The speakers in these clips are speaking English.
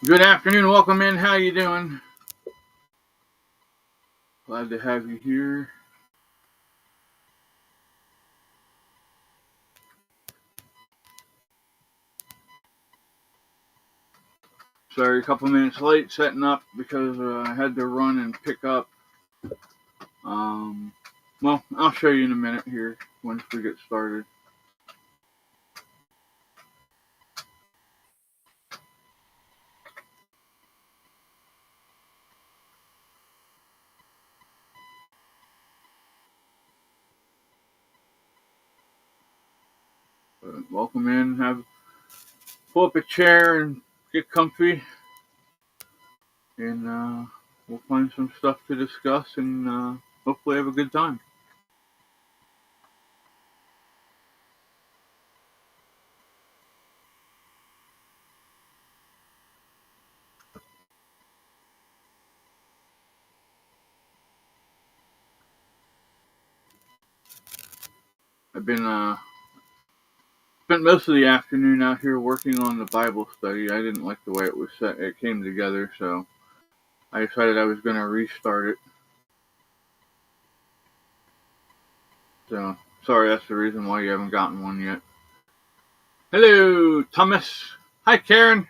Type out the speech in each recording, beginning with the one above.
Good afternoon. Welcome in. How you doing? Glad to have you here. Sorry, a couple minutes late setting up because I had to run and pick up. Um, well, I'll show you in a minute here once we get started. Welcome in. Pull up a chair and get comfy, and we'll find some stuff to discuss and hopefully have a good time. I've been spent most of the afternoon out here working on the Bible study. I didn't like the way it was set. It came together, so I decided I was going to restart it. So, sorry, that's the reason why you haven't gotten one yet. Hello, Thomas. Hi, Karen.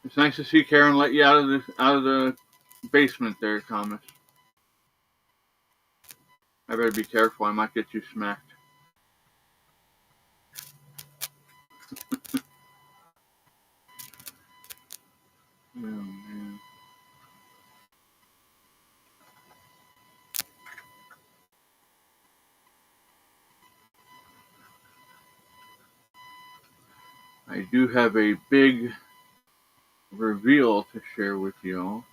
It's nice to see Karen let you out of the basement there, Thomas. I better be careful. I might get you smacked. Oh, man. I do have a big reveal to share with you all.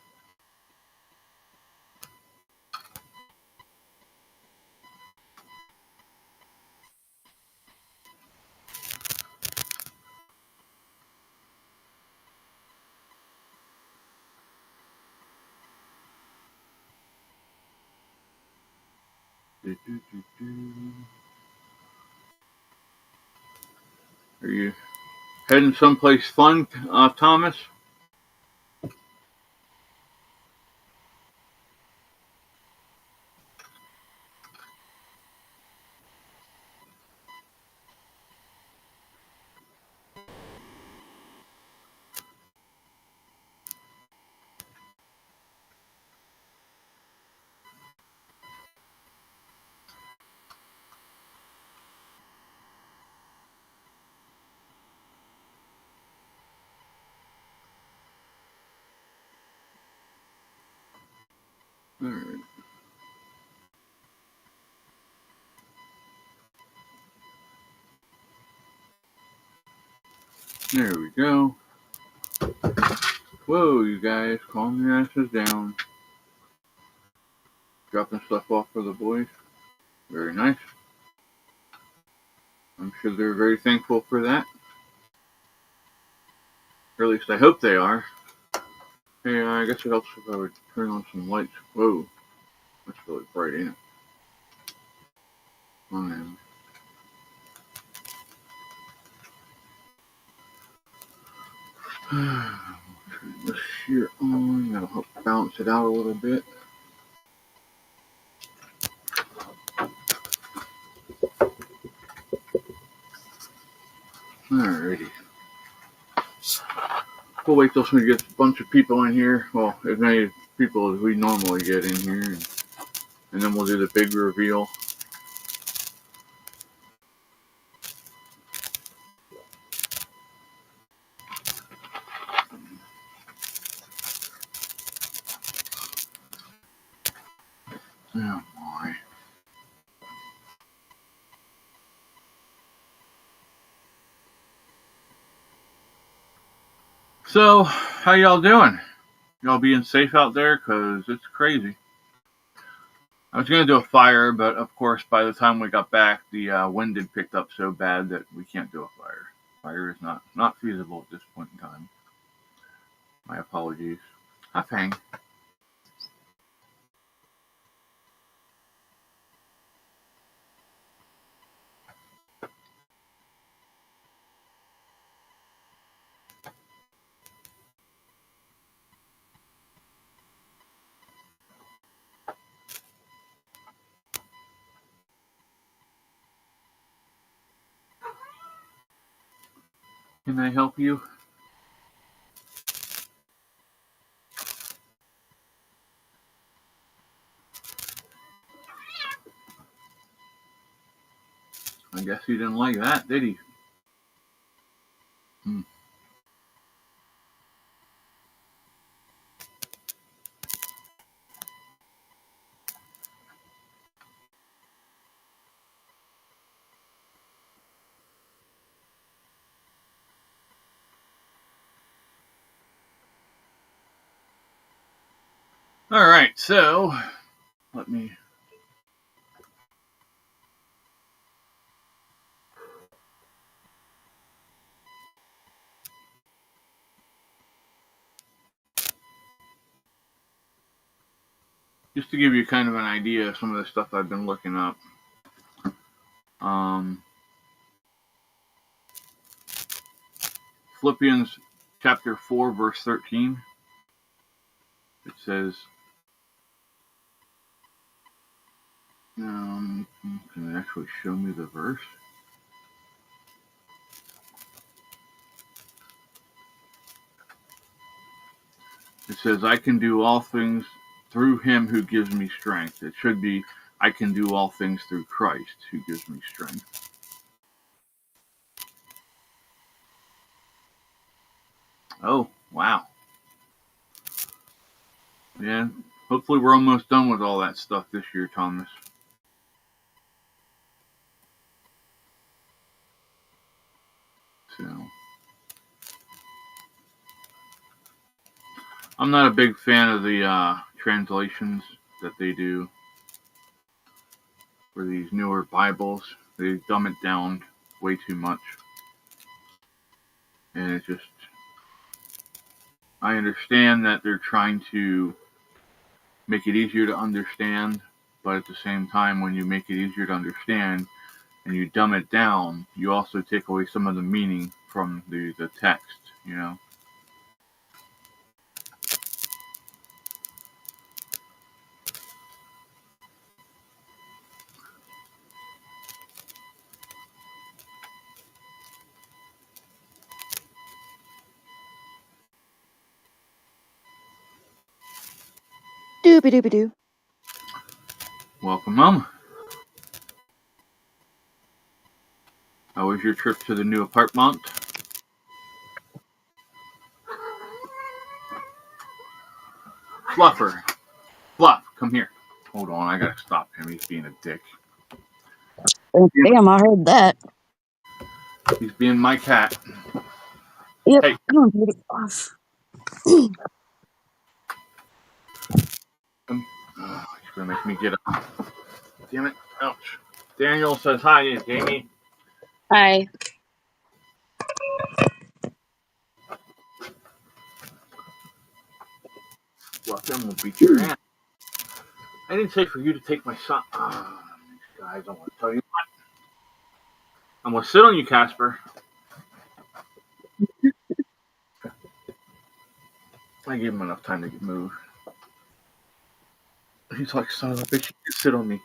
Are you heading someplace fun, Thomas? All right. There we go. Whoa, you guys, calm your asses down. Dropping stuff off for the boys. Very nice. I'm sure they're very thankful for that. Or at least I hope they are. Hey, I guess it helps if I would turn on some lights. Whoa, that's really bright, ain't it? Come on in. Turn this here on. That'll help balance it out a little bit. Alrighty. We'll wait till we get a bunch of people in here. Well, as many people as we normally get in here. And then we'll do the big reveal. Oh my. So, how y'all doing? Y'all being safe out there? Because it's crazy. I was going to do a fire, but of course, by the time we got back, the wind had picked up so bad that we can't do a fire. Fire is not feasible at this point in time. My apologies. Hi, Fang. Can I help you? I guess he didn't like that, did he? Hmm. All right, so let me. Just to give you kind of an idea of some of the stuff I've been looking up. Philippians chapter 4, verse 13. It says, can it actually show me the verse? It says, I can do all things through him who gives me strength. It should be, I can do all things through Christ who gives me strength. Oh, wow. Yeah, hopefully we're almost done with all that stuff this year, Thomas. So, I'm not a big fan of the translations that they do for these newer Bibles. They dumb it down way too much. And it just, I understand that they're trying to make it easier to understand, but at the same time, when you make it easier to understand and you dumb it down, you also take away some of the meaning from the text, you know? Doobie-doobie-doo. Welcome, Mom. How was your trip to the new apartment? Fluffer. Fluff, come here. Hold on, I gotta stop him. He's being a dick. Damn, I heard that. He's being my cat. Yep, Hey. come on, baby. Off. He's gonna make me get up. Damn it. Ouch. Daniel says hi, Jamie. Hi. Fluff, I'm gonna beat your ass. I didn't say for you to take my son. These guys, I want to tell you what. I'm gonna sit on you, Casper. I gave him enough time to move. He's like, son of a bitch, you sit on me.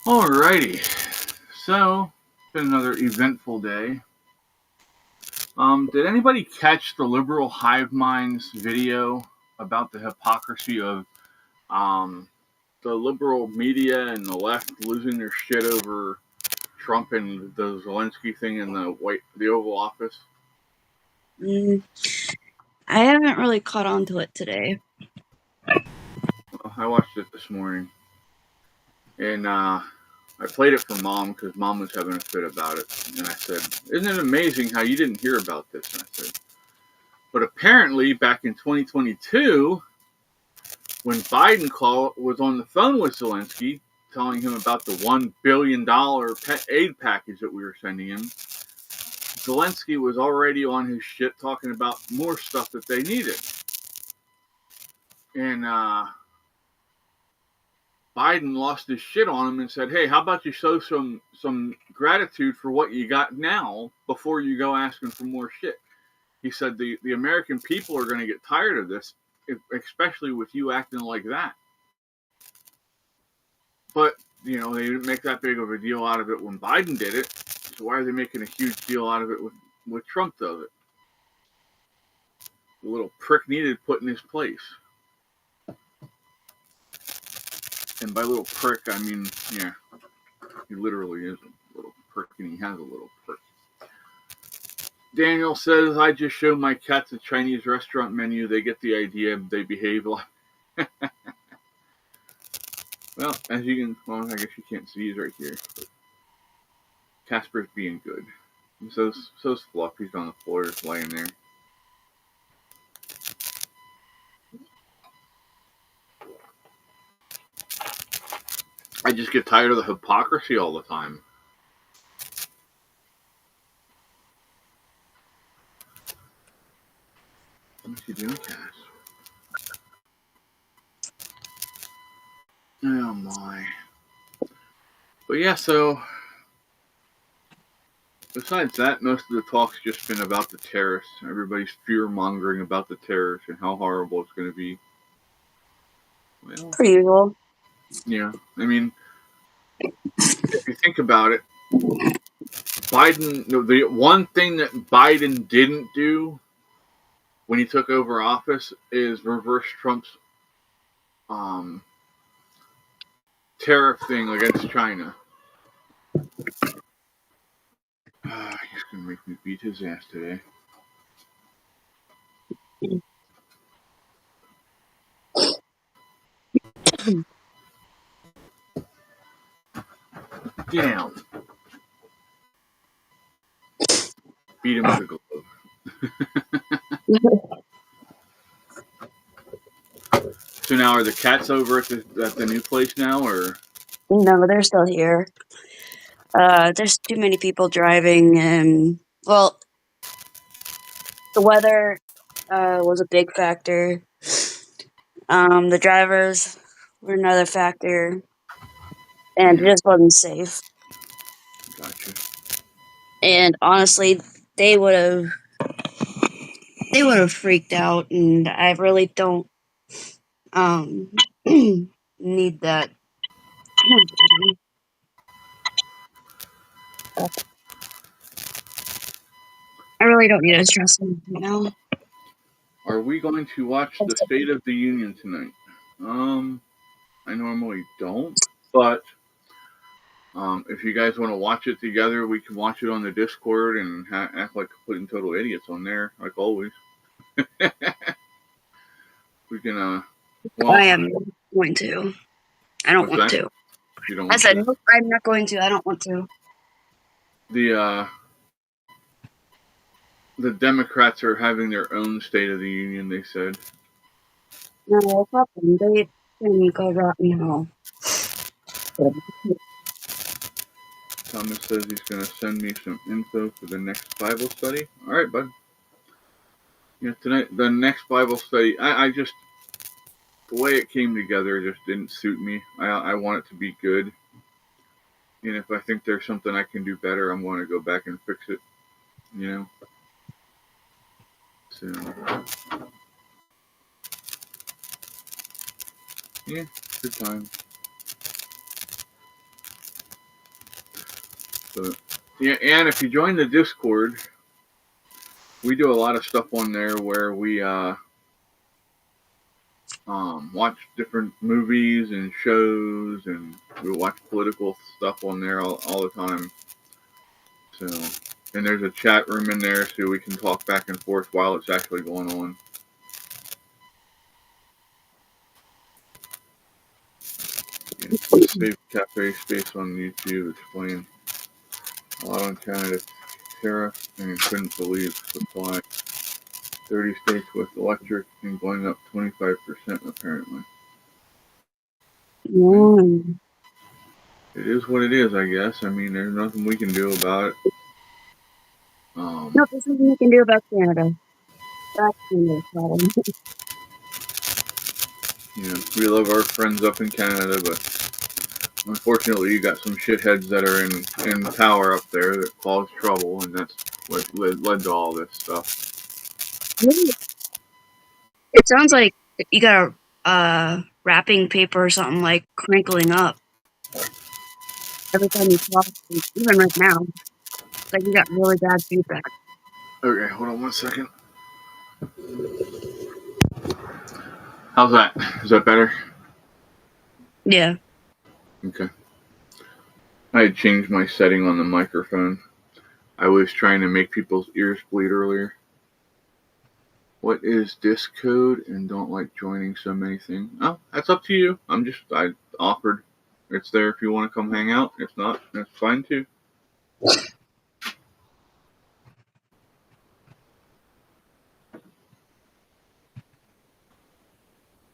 Alrighty. So, it's been another eventful day. Did anybody catch the liberal hive minds video about the hypocrisy of the liberal media and the left losing their shit over Trump and the Zelensky thing in the Oval Office? I haven't really caught on to it today. Well, I watched it this morning, and I played it for Mom because Mom was having a fit about it, and I said, "Isn't it amazing how you didn't hear about this?" And I said, "But apparently, back in 2022, when Biden was on the phone with Zelensky, telling him about the $1 billion aid package that we were sending him, Zelensky was already on his shit talking about more stuff that they needed. And Biden lost his shit on him and said, hey, how about you show some gratitude for what you got now before you go asking for more shit? He said the American people are going to get tired of this, especially with you acting like that. But they didn't make that big of a deal out of it when Biden did it. So why are they making a huge deal out of it with Trump does it? The little prick needed put in his place. And by little prick, I mean, yeah, he literally is a little prick, and he has a little prick. Daniel says, I just show my cats a Chinese restaurant menu. They get the idea. They behave like... Well, as you can... Well, I guess you can't see. He's right here. But Casper's being good. And so's Fluff. He's on the floor just laying there. I just get tired of the hypocrisy all the time. What you doing, Cass? Oh my. But yeah, so besides that, most of the talk's just been about the terrorists. Everybody's fear-mongering about the terrorists and how horrible it's going to be. Well, Per usual. yeah, I mean, if you think about it, the one thing that Biden didn't do when he took over office is reverse Trump's tariff thing against China. He's going to make me beat his ass today. Down. Beat him with a glove. So now are the cats over at the new place now, or? No, they're still here. There's too many people driving, and well, the weather was a big factor. The drivers were another factor, and it just wasn't safe. Gotcha. And honestly, they would have freaked out, and I really don't need that. I really don't need to stress them right now. Are we going to watch the State of the Union tonight? I normally don't, but if you guys want to watch it together, we can watch it on the Discord and act like complete and total idiots on there, like always. We can. Well, I am going to. I don't want to. You don't want I said, to? nope, I'm not going to. I don't want to. The Democrats are having their own State of the Union, they said. No, fuck them. They can go right now. Thomas says he's going to send me some info for the next Bible study. All right, bud. Yeah, tonight, the next Bible study, I just, the way it came together just didn't suit me. I want it to be good. And if I think there's something I can do better, I'm going to go back and fix it, So, yeah, good time. So, yeah, and if you join the Discord, we do a lot of stuff on there where we watch different movies and shows, and we watch political stuff on there all the time. So, and there's a chat room in there so we can talk back and forth while it's actually going on. And Save Cafe Space on YouTube explain a lot on Canada tariff and couldn't believe supply. 30 states with electric and going up 25% apparently. Mm. It is what it is, I guess. I mean, there's nothing we can do about it. No, there's nothing we can do about Canada. That's Canada's problem. We love our friends up in Canada, but unfortunately, you got some shitheads that are in power up there that cause trouble, and that's what led to all this stuff. It sounds like you got a wrapping paper or something like crinkling up. every time you talk, even right now, it's like you got really bad feedback. Okay, hold on 1 second. How's that? Is that better? Yeah. Okay. I had changed my setting on the microphone. I was trying to make people's ears bleed earlier. What is Discode and don't like joining so many things? Oh, that's up to you. I offered. It's there if you want to come hang out. If not, that's fine too.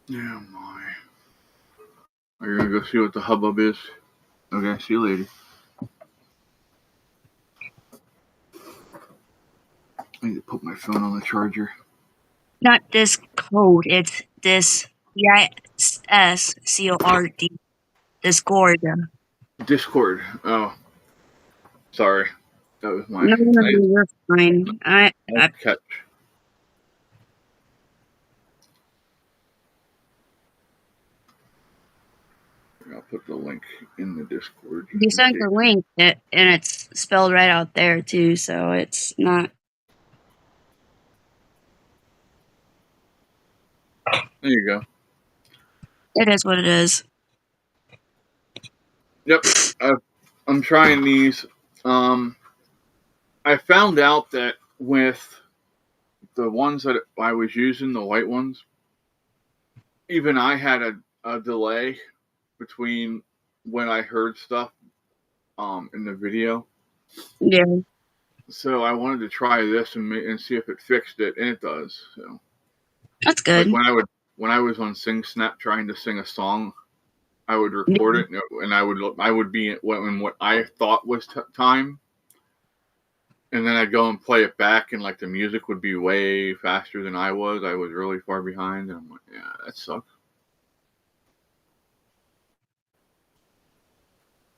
Yeah, my. Are you gonna go see what the hubbub is? Okay, see you later. I need to put my phone on the charger. Not this code, it's this DISCORD. Discord. Discord. Oh, sorry. That was my No, you're fine. nice catch. I'll put the link in the Discord. You sent the link, and it's spelled right out there too, so it's not. There you go. It is what it is. Yep. I'm trying these. I found out that with the ones that I was using, the white ones, even I had a delay between when I heard stuff in the video. Yeah. So I wanted to try this and see if it fixed it, and it does. So That's good. Like when I was on SingSnap trying to sing a song, I would record it, and I would be in what I thought was time, and then I'd go and play it back, and like the music would be way faster than I was. I was really far behind, and I'm like, yeah, that sucks.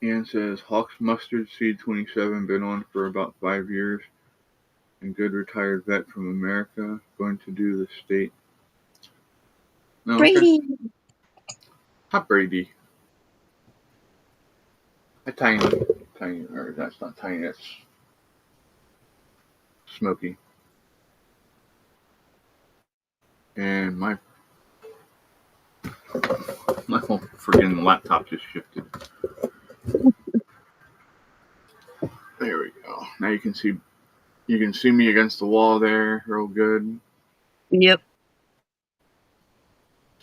Ian says Hawks Mustard Seed 27 been on for about 5 years, and good retired vet from America going to do the state. No, Brady. Okay. Not Brady. Tiny, or that's not Tiny. That's Smokey. And my whole friggin' laptop just shifted. There we go. Now you can see me against the wall there, real good. Yep.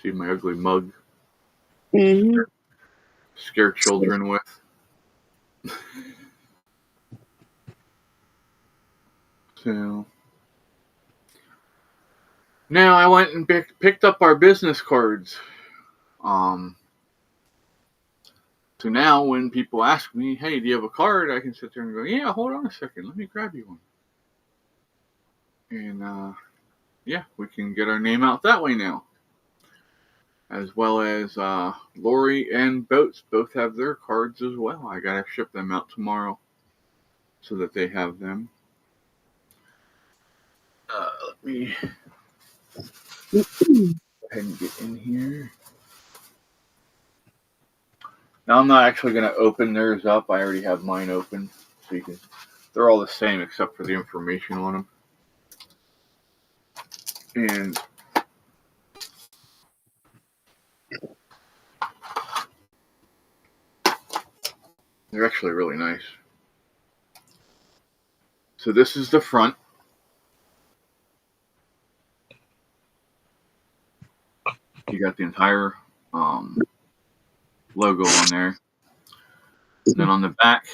See my ugly mug. Mm-hmm. Scare children with. So now I went and picked up our business cards. So now when people ask me, hey, do you have a card? I can sit there and go, yeah, hold on a second. Let me grab you one. And, yeah, we can get our name out that way now. As well as Lori and Boats both have their cards as well. I got to ship them out tomorrow so that they have them. Let me go ahead and get in here. Now, I'm not actually going to open theirs up. I already have mine open. So they're all the same except for the information on them. And they're actually really nice. So this is the front. You got the entire logo on there. And then on the back,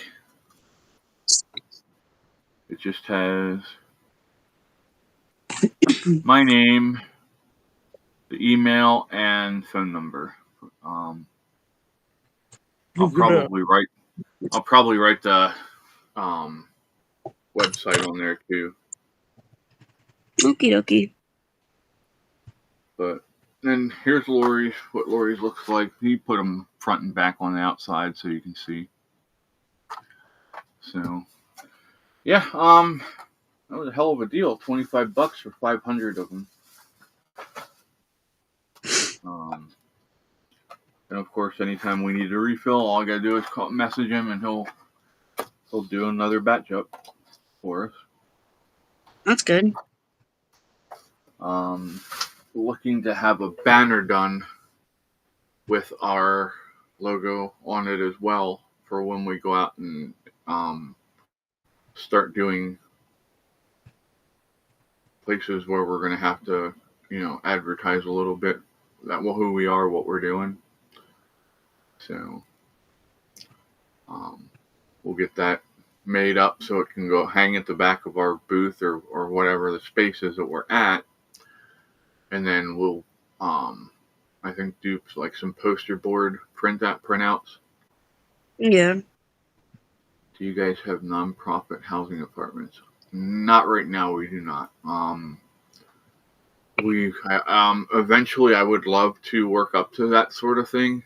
it just has my name, the email, and phone number. I'll probably write the website on there too. Okie dokie. But then here's Lori's. What Lori's looks like. He put them front and back on the outside so you can see. So yeah, that was a hell of a deal. $25 for 500 of them. And of course, anytime we need a refill, all I gotta do is message him, and he'll do another batch up for us. That's good. Looking to have a banner done with our logo on it as well for when we go out and start doing places where we're going to have to, advertise a little bit that who we are, what we're doing. So we'll get that made up so it can go hang at the back of our booth or whatever the space is that we're at. And then we'll, I think, do like some poster board printouts. Yeah. Do you guys have nonprofit housing apartments? Not right now. We do not. Eventually I would love to work up to that sort of thing.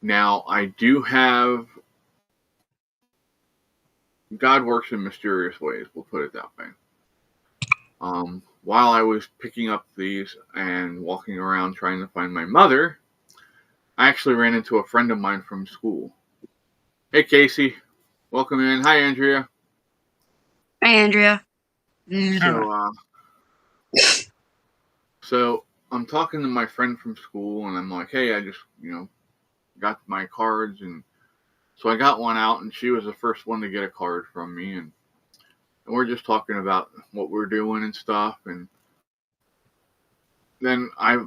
Now I do have, God works in mysterious ways, we'll put it that way. While I was picking up these and walking around trying to find my mother, I actually ran into a friend of mine from school. Hey, Casey. Welcome in. Hi, Andrea. Hi, Andrea. So I'm talking to my friend from school, and I'm like, hey, I just, got my cards, and so I got one out, and she was the first one to get a card from me, and we're just talking about what we're doing and stuff, and then I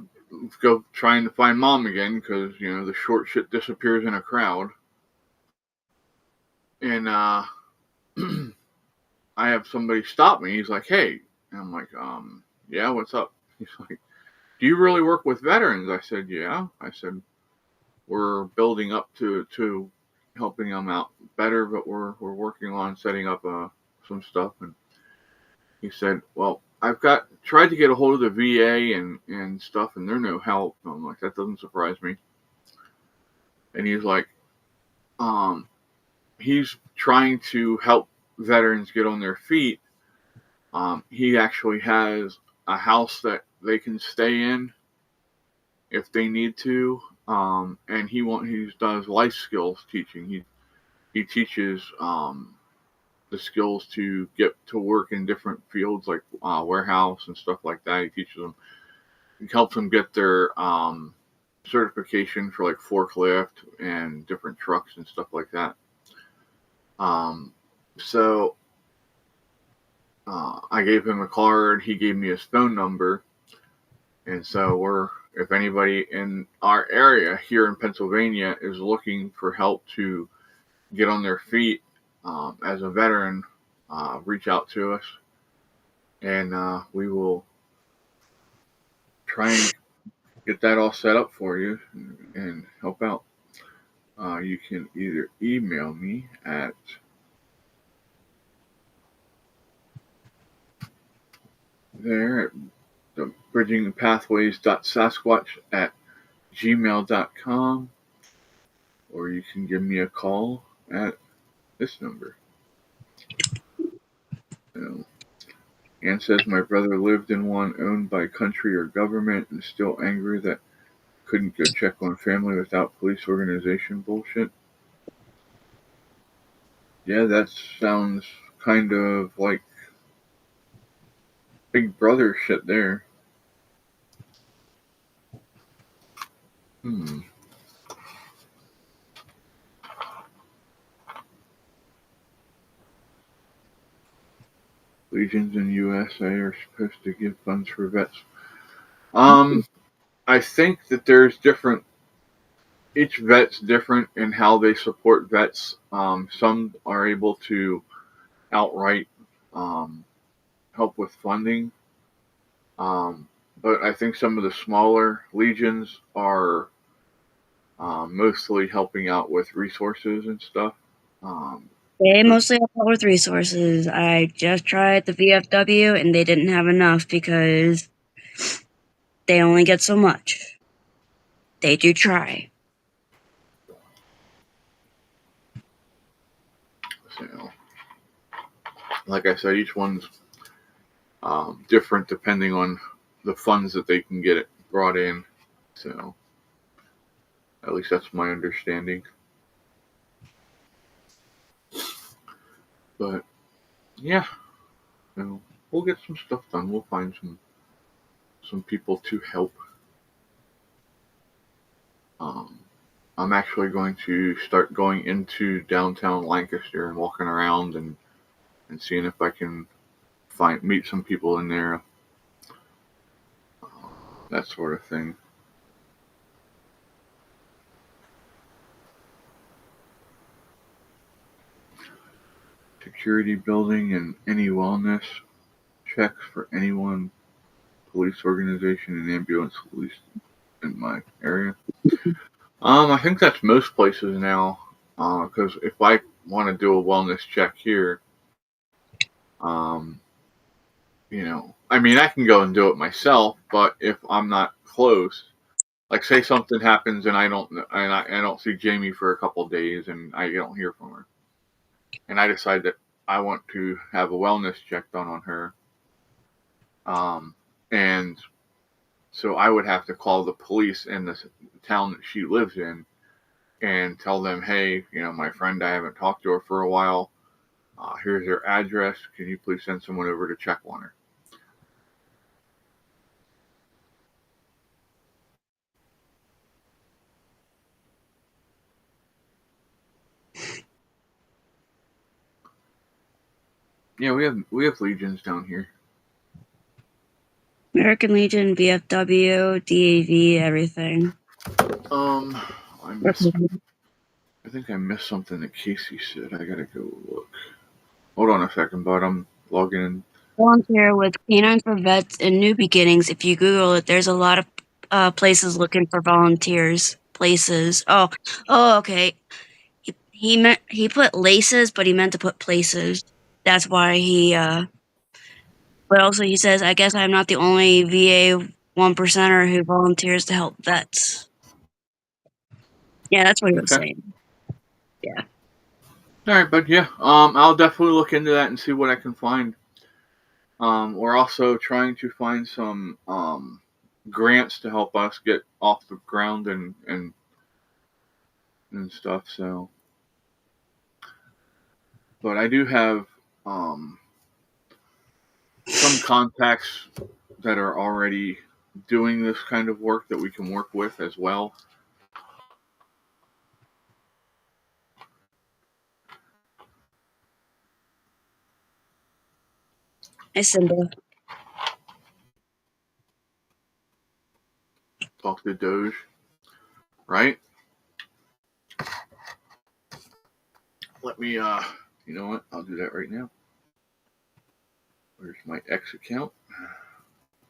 go trying to find Mom again, because, the short shit disappears in a crowd, and I have somebody stop me. He's like, hey, and I'm like, yeah, what's up? He's like, do you really work with veterans? I said, yeah. I said, we're building up to helping them out better, but we're working on setting up some stuff. And he said, well, I've tried to get a hold of the VA and stuff, and they're no help. And I'm like, that doesn't surprise me. And he's like, he's trying to help veterans get on their feet. He actually has a house that they can stay in if they need to, and he does life skills teaching. He teaches the skills to get to work in different fields like warehouse and stuff like that. He teaches them, he helps them get their certification for like forklift and different trucks and stuff like that. So I gave him a card. He gave me his phone number. And so if anybody in our area here in Pennsylvania is looking for help to get on their feet as a veteran, reach out to us, and we will try and get that all set up for you and help out. You can either email me at bridgingpathways.sasquatch@gmail.com, or you can give me a call at this number. So, Ann says, my brother lived in one owned by country or government and is still angry that couldn't go check on family without police organization bullshit. Yeah, that sounds kind of like Big Brother shit there. Legions in USA are supposed to give funds for vets. I think that there's each vet's different in how they support vets. Some are able to outright help with funding. But I think some of the smaller legions are mostly helping out with resources and stuff. They mostly help out with resources. I just tried the VFW, and they didn't have enough because they only get so much. They do try. So, like I said, each one's different depending on the funds that they can get it brought in. So, At least that's my understanding. But yeah, you know, we'll get some stuff done. We'll find some people to help. Um, I'm actually going to start going into downtown Lancaster and walking around and seeing if I can meet some people in there, that sort of thing. Security building and any wellness checks for anyone, police organization and ambulance police in my area. I think that's most places now. Because if I want to do a wellness check here, um, I mean, I can go and do it myself. But if I'm not close, like say something happens and I don't see Jamie for a couple of days and I don't hear from her, and I decide that I want to have a wellness check done on her, and so I would have to call the police in the town that she lives in and tell them, hey, my friend, I haven't talked to her for a while. Here's her address. Can you please send someone over to check on her? Yeah, we have legions down here. American Legion, VFW, DAV, everything. I think I missed something that Casey said. I gotta go look. Hold on a second, bud. I'm logging in. Volunteer with Canine for Vets and New Beginnings. If you Google it, there's a lot of places looking for volunteers. Places. Oh, okay. He put laces, but he meant to put places. That's why he. But also he says, I guess I'm not the only VA 1%er who volunteers to help vets. Yeah, that's what he was Okay. saying. Yeah. All right, bud. Yeah. I'll definitely look into that and see what I can find. We're also trying to find some grants to help us get off the ground and stuff. So, but I do have some contacts that are already doing this kind of work that we can work with as well. Hey, Simba. Talk to Doge, right? Let me, you know what? I'll do that right now. Where's my X account?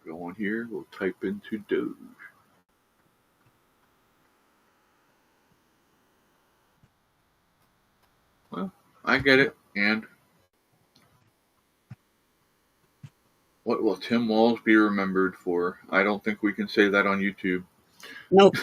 Go on here. We'll type into Doge. Well, I get it. And what will Tim Walls be remembered for? I don't think we can say that on YouTube. Nope.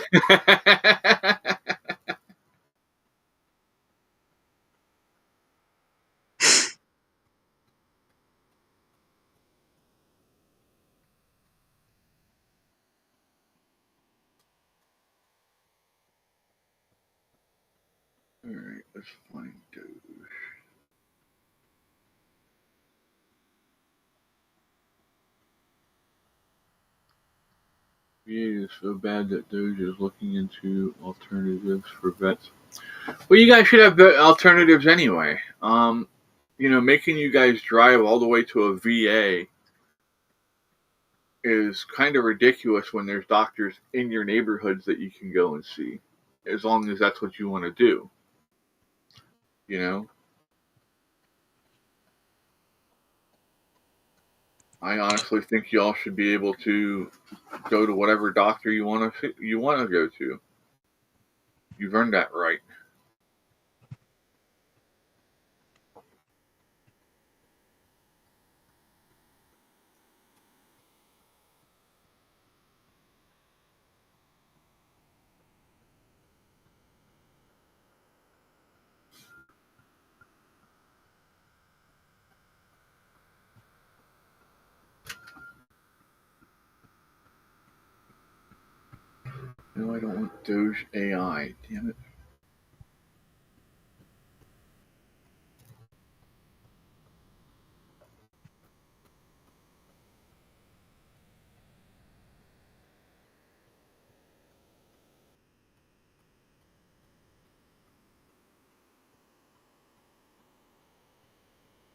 Alright, let's find Doge. VA is so bad that Doge is looking into alternatives for vets. Well, you guys should have alternatives anyway. Making you guys drive all the way to a VA is kind of ridiculous when there's doctors in your neighborhoods that you can go and see, as long as that's what you want to do. I honestly think y'all should be able to go to whatever doctor you want to go to. You've earned that right. No, I don't want Doge AI. Damn it.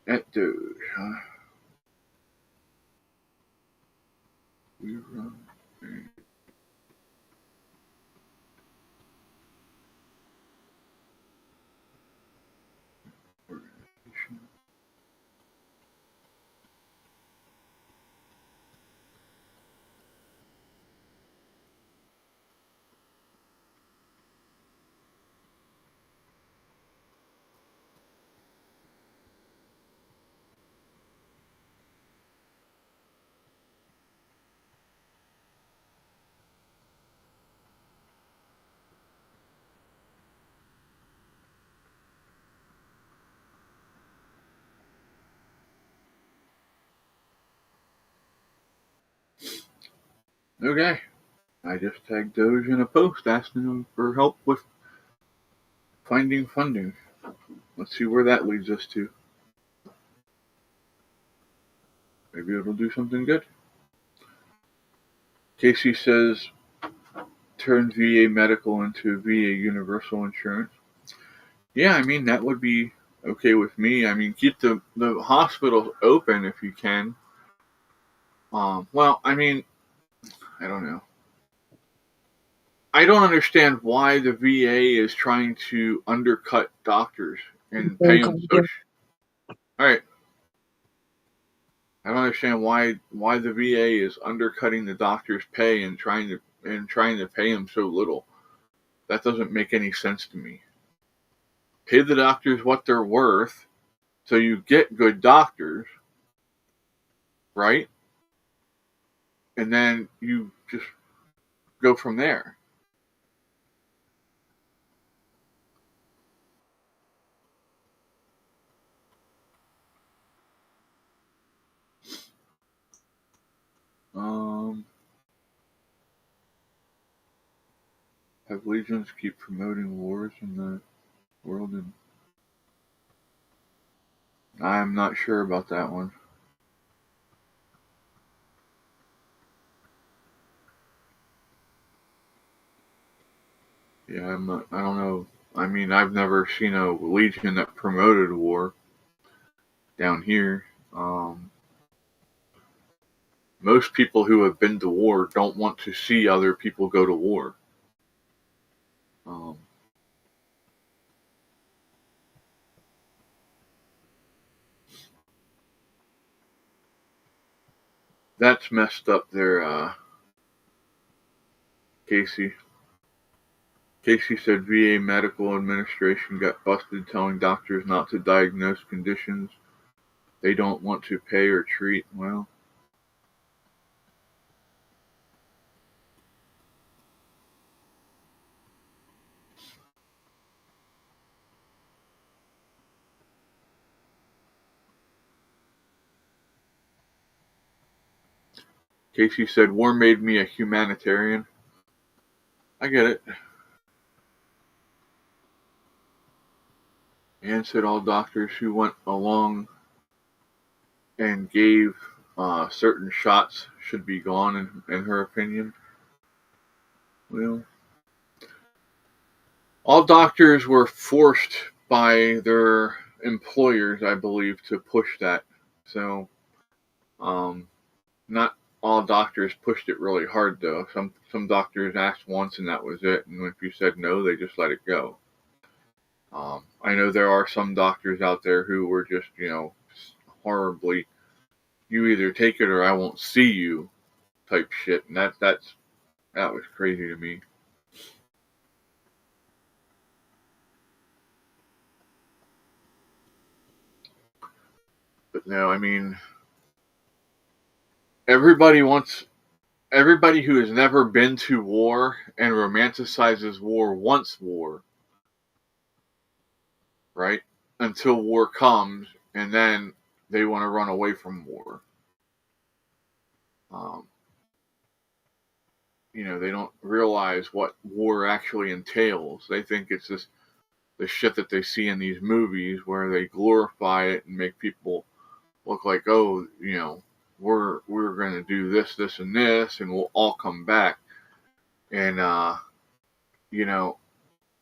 At Doge, huh? We run a organization. Okay. I just tagged Doge in a post asking them for help with finding funding. Let's see where that leads us to. Maybe it'll do something good. Casey says turn VA medical into VA universal insurance. Yeah, I mean, that would be okay with me. I mean, keep the hospitals open if you can. Well, I mean, I don't know. I don't understand why the VA is trying to undercut doctors and pay them so. All right, I don't understand why the VA is undercutting the doctors' pay and trying to pay them so little. That doesn't make any sense to me. Pay the doctors what they're worth, so you get good doctors, right? And then you just go from there. Have legions keep promoting wars in the world, and I'm not sure about that one. Yeah, I'm not. I don't know. I mean, I've never seen a legion that promoted war down here. Most people who have been to war don't want to see other people go to war. Um, that's messed up there, Casey. Casey said VA medical administration got busted telling doctors not to diagnose conditions they don't want to pay or treat. Well, Casey said war made me a humanitarian. I get it. Anne said all doctors who went along and gave certain shots should be gone, in her opinion. Well, all doctors were forced by their employers, I believe, to push that. So, not all doctors pushed it really hard, though. Some doctors asked once, and that was it. And if you said no, they just let it go. I know there are some doctors out there who were just, horribly, you either take it or I won't see you type shit, and that was crazy to me. But no, I mean, everybody who has never been to war and romanticizes war wants war, right? Until war comes, and then they want to run away from war. Um, they don't realize what war actually entails. They think it's just the shit that they see in these movies where they glorify it and make people look like, oh, we're going to do this, this, and this, and we'll all come back. And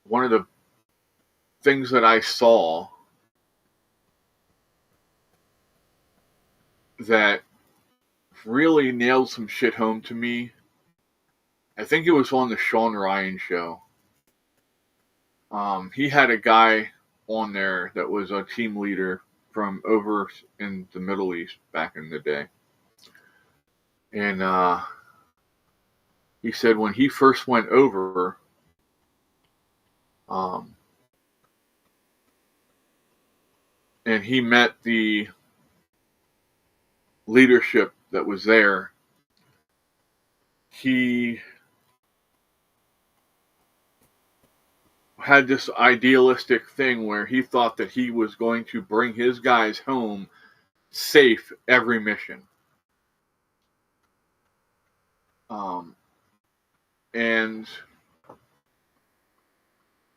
one of the things that I saw that really nailed some shit home to me, I think it was on the Sean Ryan show. He had a guy on there that was a team leader from over in the Middle East back in the day. And he said when he first went over, and he met the leadership that was there, he had this idealistic thing where he thought that he was going to bring his guys home safe every mission. And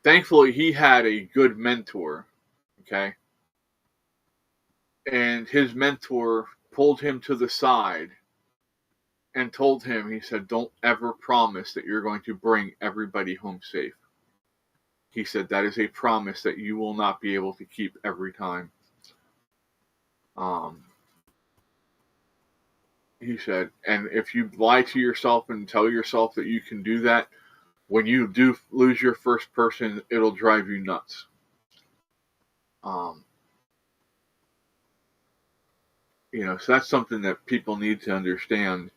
thankfully he had a good mentor, okay? And his mentor pulled him to the side and told him, he said, don't ever promise that you're going to bring everybody home safe. He said, that is a promise that you will not be able to keep every time. He said, and if you lie to yourself and tell yourself that you can do that, when you do lose your first person, it'll drive you nuts. So that's something that people need to understand.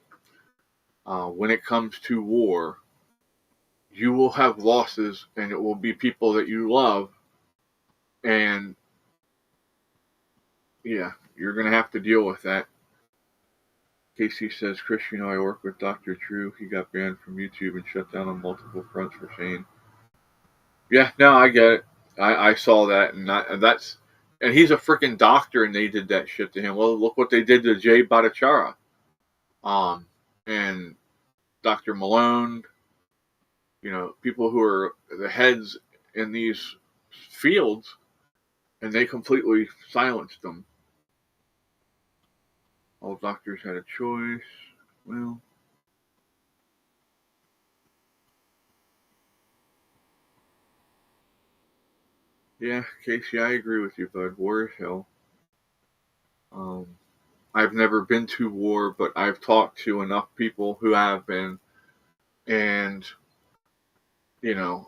When it comes to war, you will have losses, and it will be people that you love, and yeah, you're going to have to deal with that. Casey says, Chris, I work with Dr. Drew. He got banned from YouTube and shut down on multiple fronts for saying, yeah, no, I get it. I saw that, and he's a freaking doctor, and they did that shit to him. Well, look what they did to Jay Bhattacharya, and Dr. Malone, people who are the heads in these fields, and they completely silenced them. All doctors had a choice. Well, yeah, Casey, I agree with you, bud. War is hell. I've never been to war, but I've talked to enough people who have been, and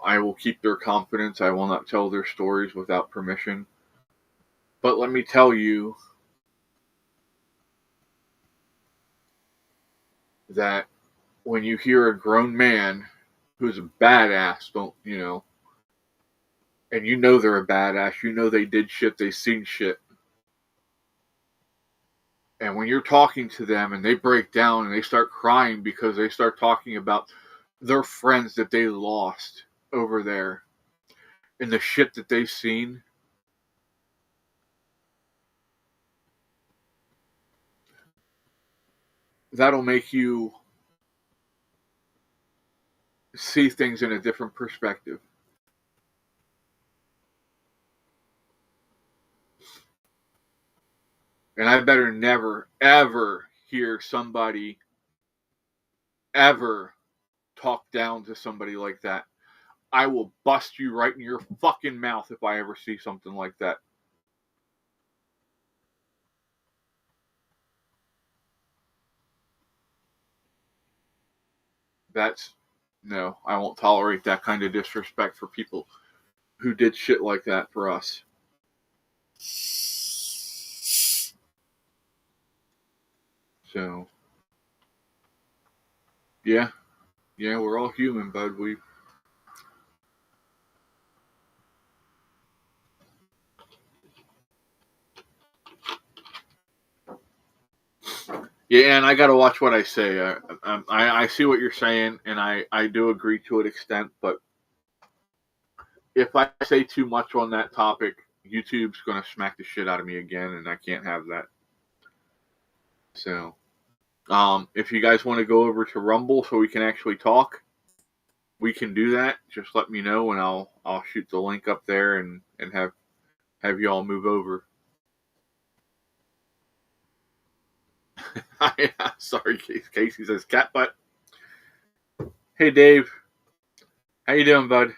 I will keep their confidence. I will not tell their stories without permission. But let me tell you that when you hear a grown man who's a badass, and they're a badass, they did shit, they seen shit. And when you're talking to them and they break down and they start crying because they start talking about their friends that they lost over there and the shit that they've seen, that'll make you see things in a different perspective. And I better never, ever hear somebody ever talk down to somebody like that. I will bust you right in your fucking mouth if I ever see something like that. No, I won't tolerate that kind of disrespect for people who did shit like that for us. So, yeah, we're all human, bud. Yeah, and I gotta watch what I say. I see what you're saying, and I do agree to an extent, but if I say too much on that topic, YouTube's gonna smack the shit out of me again, and I can't have that. So, If you guys want to go over to Rumble so we can actually talk, we can do that. Just let me know, and I'll shoot the link up there and have you all move over. Sorry, Casey says cat butt. Hey, Dave. How you doing, bud?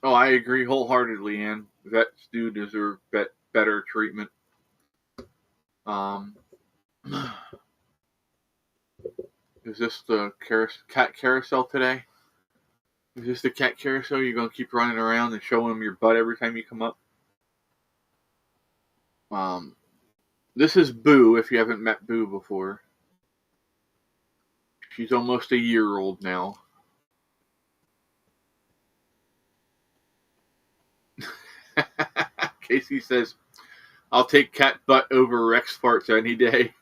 Oh, I agree wholeheartedly, Ann. Vets do deserve better treatment. Is this the cat carousel today? Is this the cat carousel? You're going to keep running around and showing them your butt every time you come up? This is Boo, if you haven't met Boo before. She's almost a year old now. Casey says, I'll take cat butt over Rex farts any day.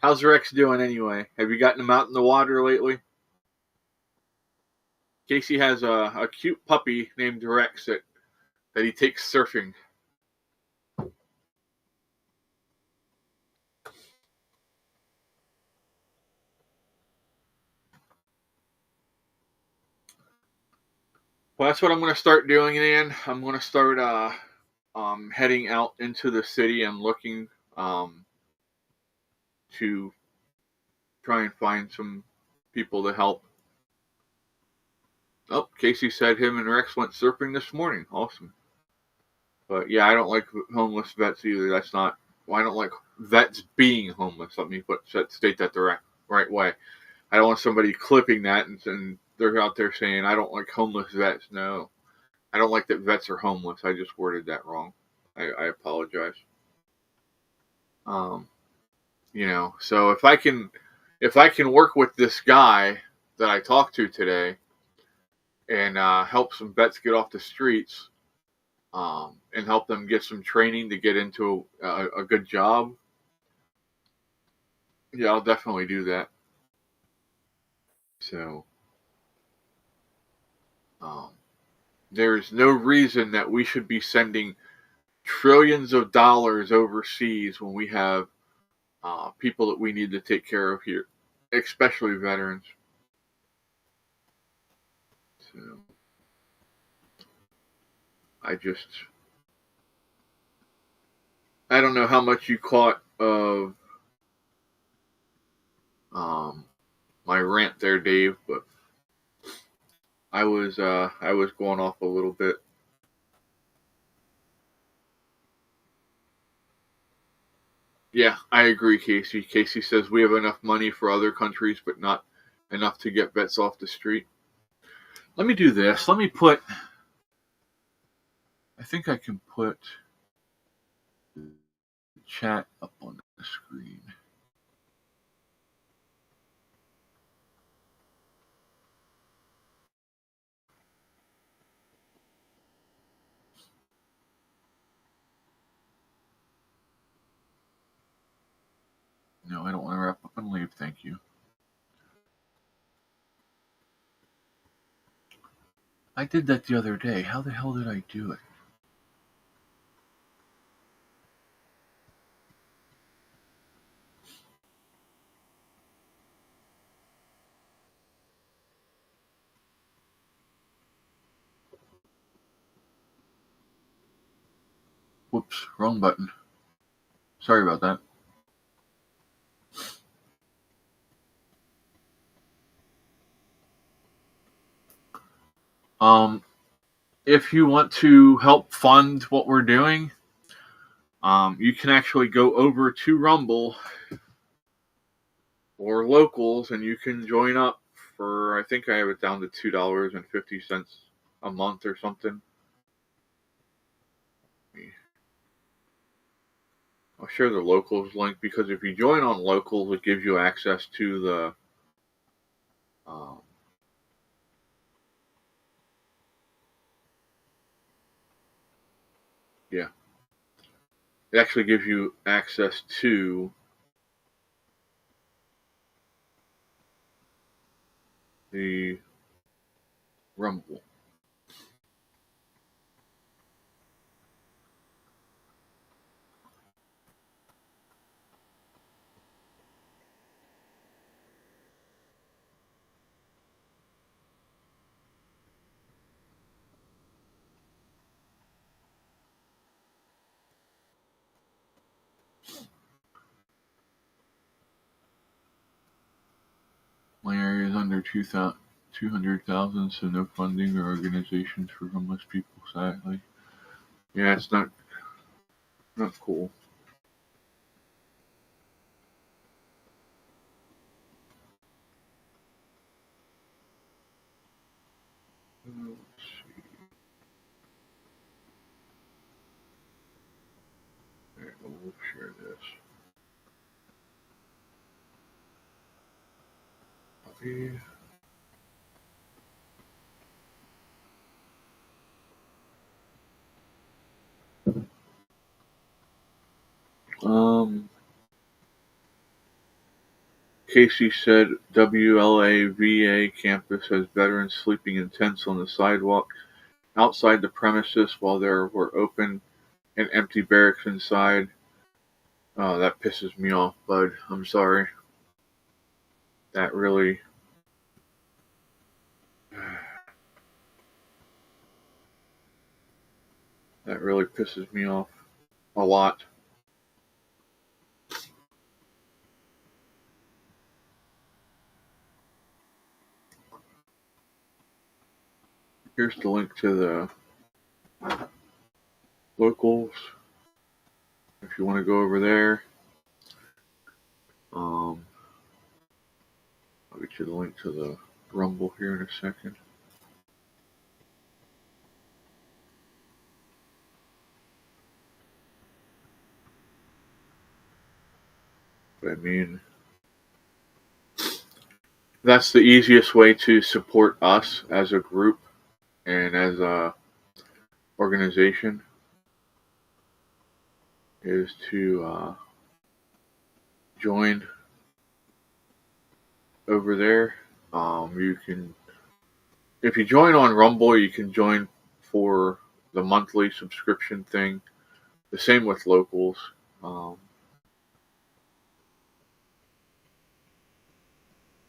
How's Rex doing anyway? Have you gotten him out in the water lately? Casey has a cute puppy named Rex that he takes surfing. Well, that's what I'm going to start doing, Ann. I'm going to start heading out into the city and looking to try and find some people to help. Oh, Casey said him and Rex went surfing this morning. Awesome. But yeah, I don't like homeless vets either. That's not. Well, I don't like vets being homeless. Let me state that the right way. I don't want somebody clipping that and they're out there saying I don't like homeless vets. No, I don't like that vets are homeless. I just worded that wrong. I apologize. So if I can work with this guy that I talked to today and help some vets get off the streets, and help them get some training to get into a good job, yeah, I'll definitely do that. So there's no reason that we should be sending trillions of dollars overseas when we have people that we need to take care of here, especially veterans. So I don't know how much you caught of my rant there, Dave, but I was going off a little bit. Yeah, I agree, Casey. Casey says we have enough money for other countries, but not enough to get vets off the street. Let me do this. Let me put. I think I can put the chat up on the screen. No, I don't want to wrap up and leave. Thank you. I did that the other day. How the hell did I do it? Whoops, wrong button. Sorry about that. If you want to help fund what we're doing, you can actually go over to Rumble or Locals and you can join up for, I think I have it down to $2.50 a month or something. I'll share the Locals link because if you join on Locals, it gives you access to the it actually gives you access to the Rumble. My area is under 200,000, so no funding or organizations for homeless people, sadly. Yeah, it's not cool. Let's see. Alright, we'll share this. Okay. Casey said WLAVA campus has veterans sleeping in tents on the sidewalk outside the premises while there were open and empty barracks inside. Oh, that pisses me off, bud. I'm sorry. That really pisses me off a lot. Here's the link to the locals if you want to go over there. I'll get you the link to the Rumble here in a second. But I mean, that's the easiest way to support us as a group and as a organization is to join over there. You can, if you join on Rumble, you can join for the monthly subscription thing. The same with locals.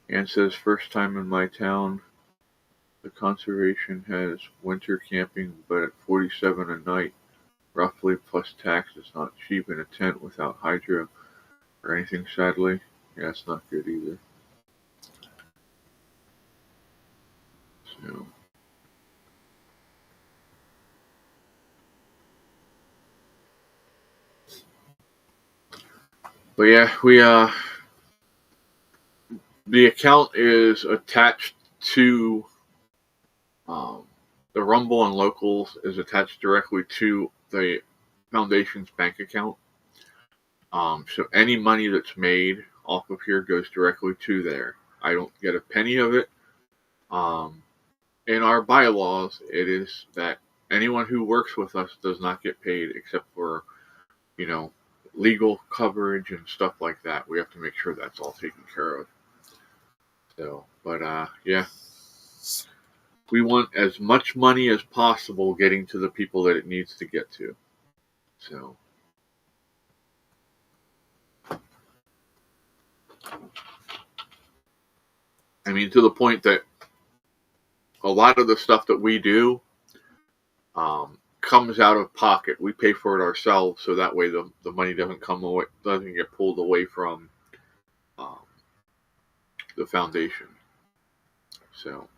Ann says, first time in my town. The conservation has winter camping, but at $47 a night, roughly plus tax, it's not cheap in a tent without hydro or anything, sadly. Yeah, it's not good either. So, but yeah, the account is attached to the Rumble, and Locals is attached directly to the foundation's bank account. So any money that's made off of here goes directly to there. I don't get a penny of it. In our bylaws, it is that anyone who works with us does not get paid except for, legal coverage and stuff like that. We have to make sure that's all taken care of. So, but yeah, we want as much money as possible getting to the people that it needs to get to. So, I mean, to the point that a lot of the stuff that we do comes out of pocket. We pay for it ourselves, so that way the money doesn't get pulled away from the foundation. So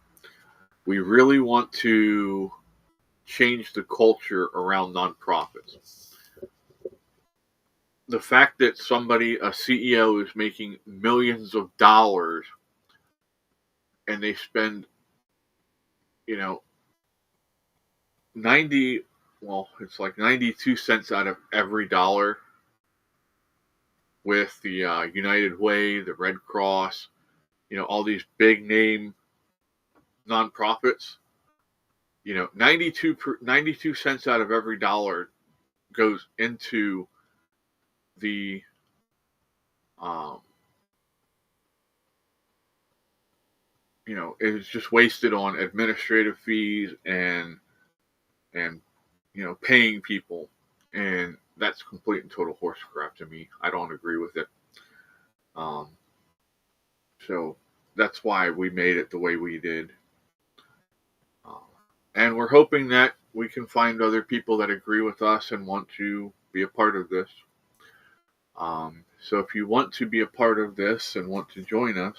we really want to change the culture around nonprofits. The fact that a CEO is making millions of dollars and they spend, it's like 92 cents out of every dollar with the United Way, the Red Cross, all these big name nonprofits. 92 cents out of every dollar goes into the is just wasted on administrative fees and paying people, and that's complete and total horse crap to me. I don't agree with it. Um, so that's why we made it the way we did. Uh, and we're hoping that we can find other people that agree with us and want to be a part of this. So if you want to be a part of this and want to join us,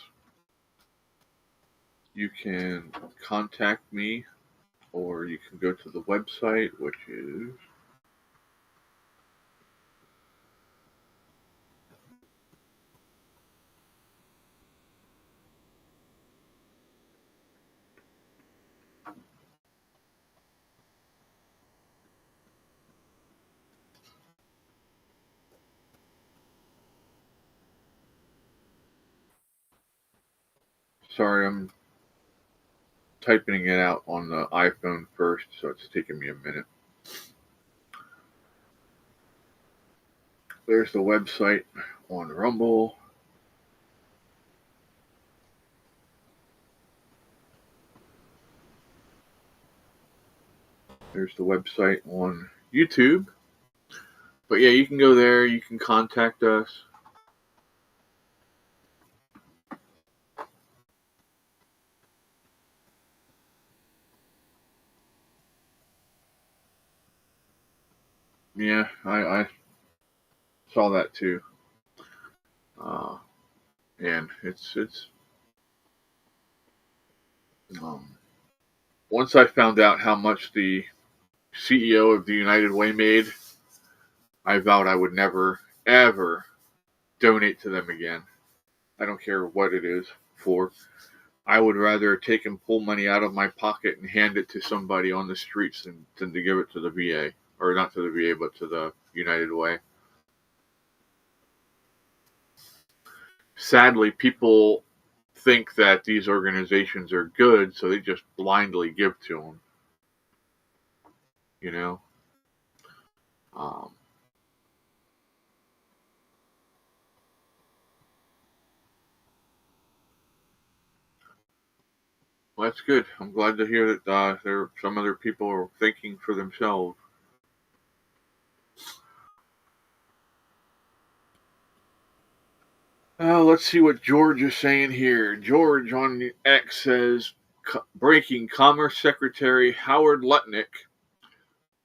you can contact me, or you can go to the website, which is sorry, I'm typing it out on the iPhone first, so it's taking me a minute. There's the website on Rumble. There's the website on YouTube. But yeah, you can go there. You can contact us. Yeah, I saw that too. And it's um, once I found out how much the CEO of the United Way made, I vowed I would never ever donate to them again. I don't care what it is for. I would rather take and pull money out of my pocket and hand it to somebody on the streets than to give it to the VA. Or not to the VA, but to the United Way. Sadly, people think that these organizations are good, so they just blindly give to them. You know? Um, well, that's good. I'm glad to hear that there some other people are thinking for themselves. Let's see what George is saying here. George on X says, breaking Commerce Secretary Howard Lutnick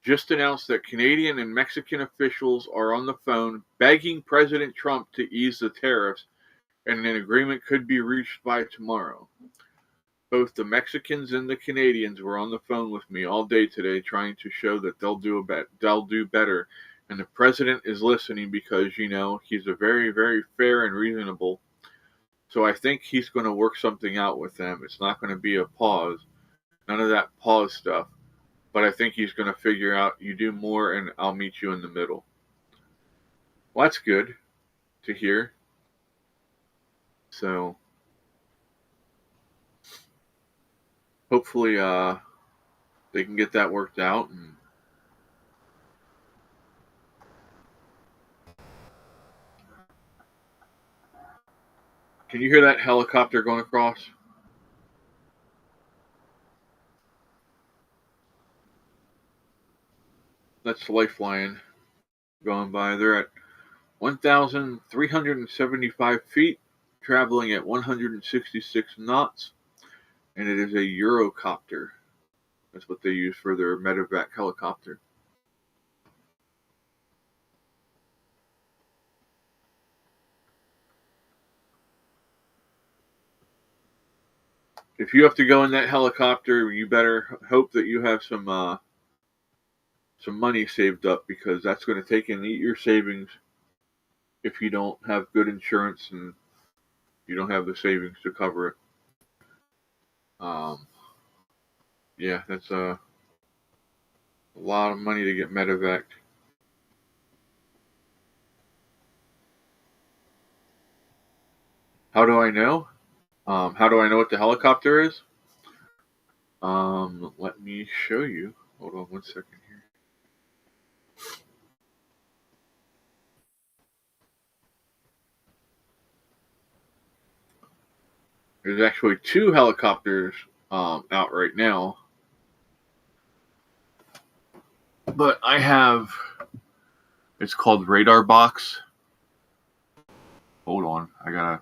just announced that Canadian and Mexican officials are on the phone begging President Trump to ease the tariffs, and an agreement could be reached by tomorrow. Both the Mexicans and the Canadians were on the phone with me all day today trying to show that they'll do better, and the president is listening because, he's a very, very fair and reasonable. So I think he's going to work something out with them. It's not going to be a pause. None of that pause stuff. But I think he's going to figure out, you do more and I'll meet you in the middle. Well, that's good to hear. So hopefully they can get that worked out. And can you hear that helicopter going across? That's Lifeline going by. They're at 1,375 feet, traveling at 166 knots, and it is a Eurocopter. That's what they use for their medevac helicopter. If you have to go in that helicopter, you better hope that you have some money saved up, because that's going to take and eat your savings if you don't have good insurance and you don't have the savings to cover it. Yeah, that's a lot of money to get medevaced. How do I know? How do I know what the helicopter is? Let me show you. Hold on one second here. There's actually 2 helicopters out right now. But I have, it's called Radar Box. Hold on, I gotta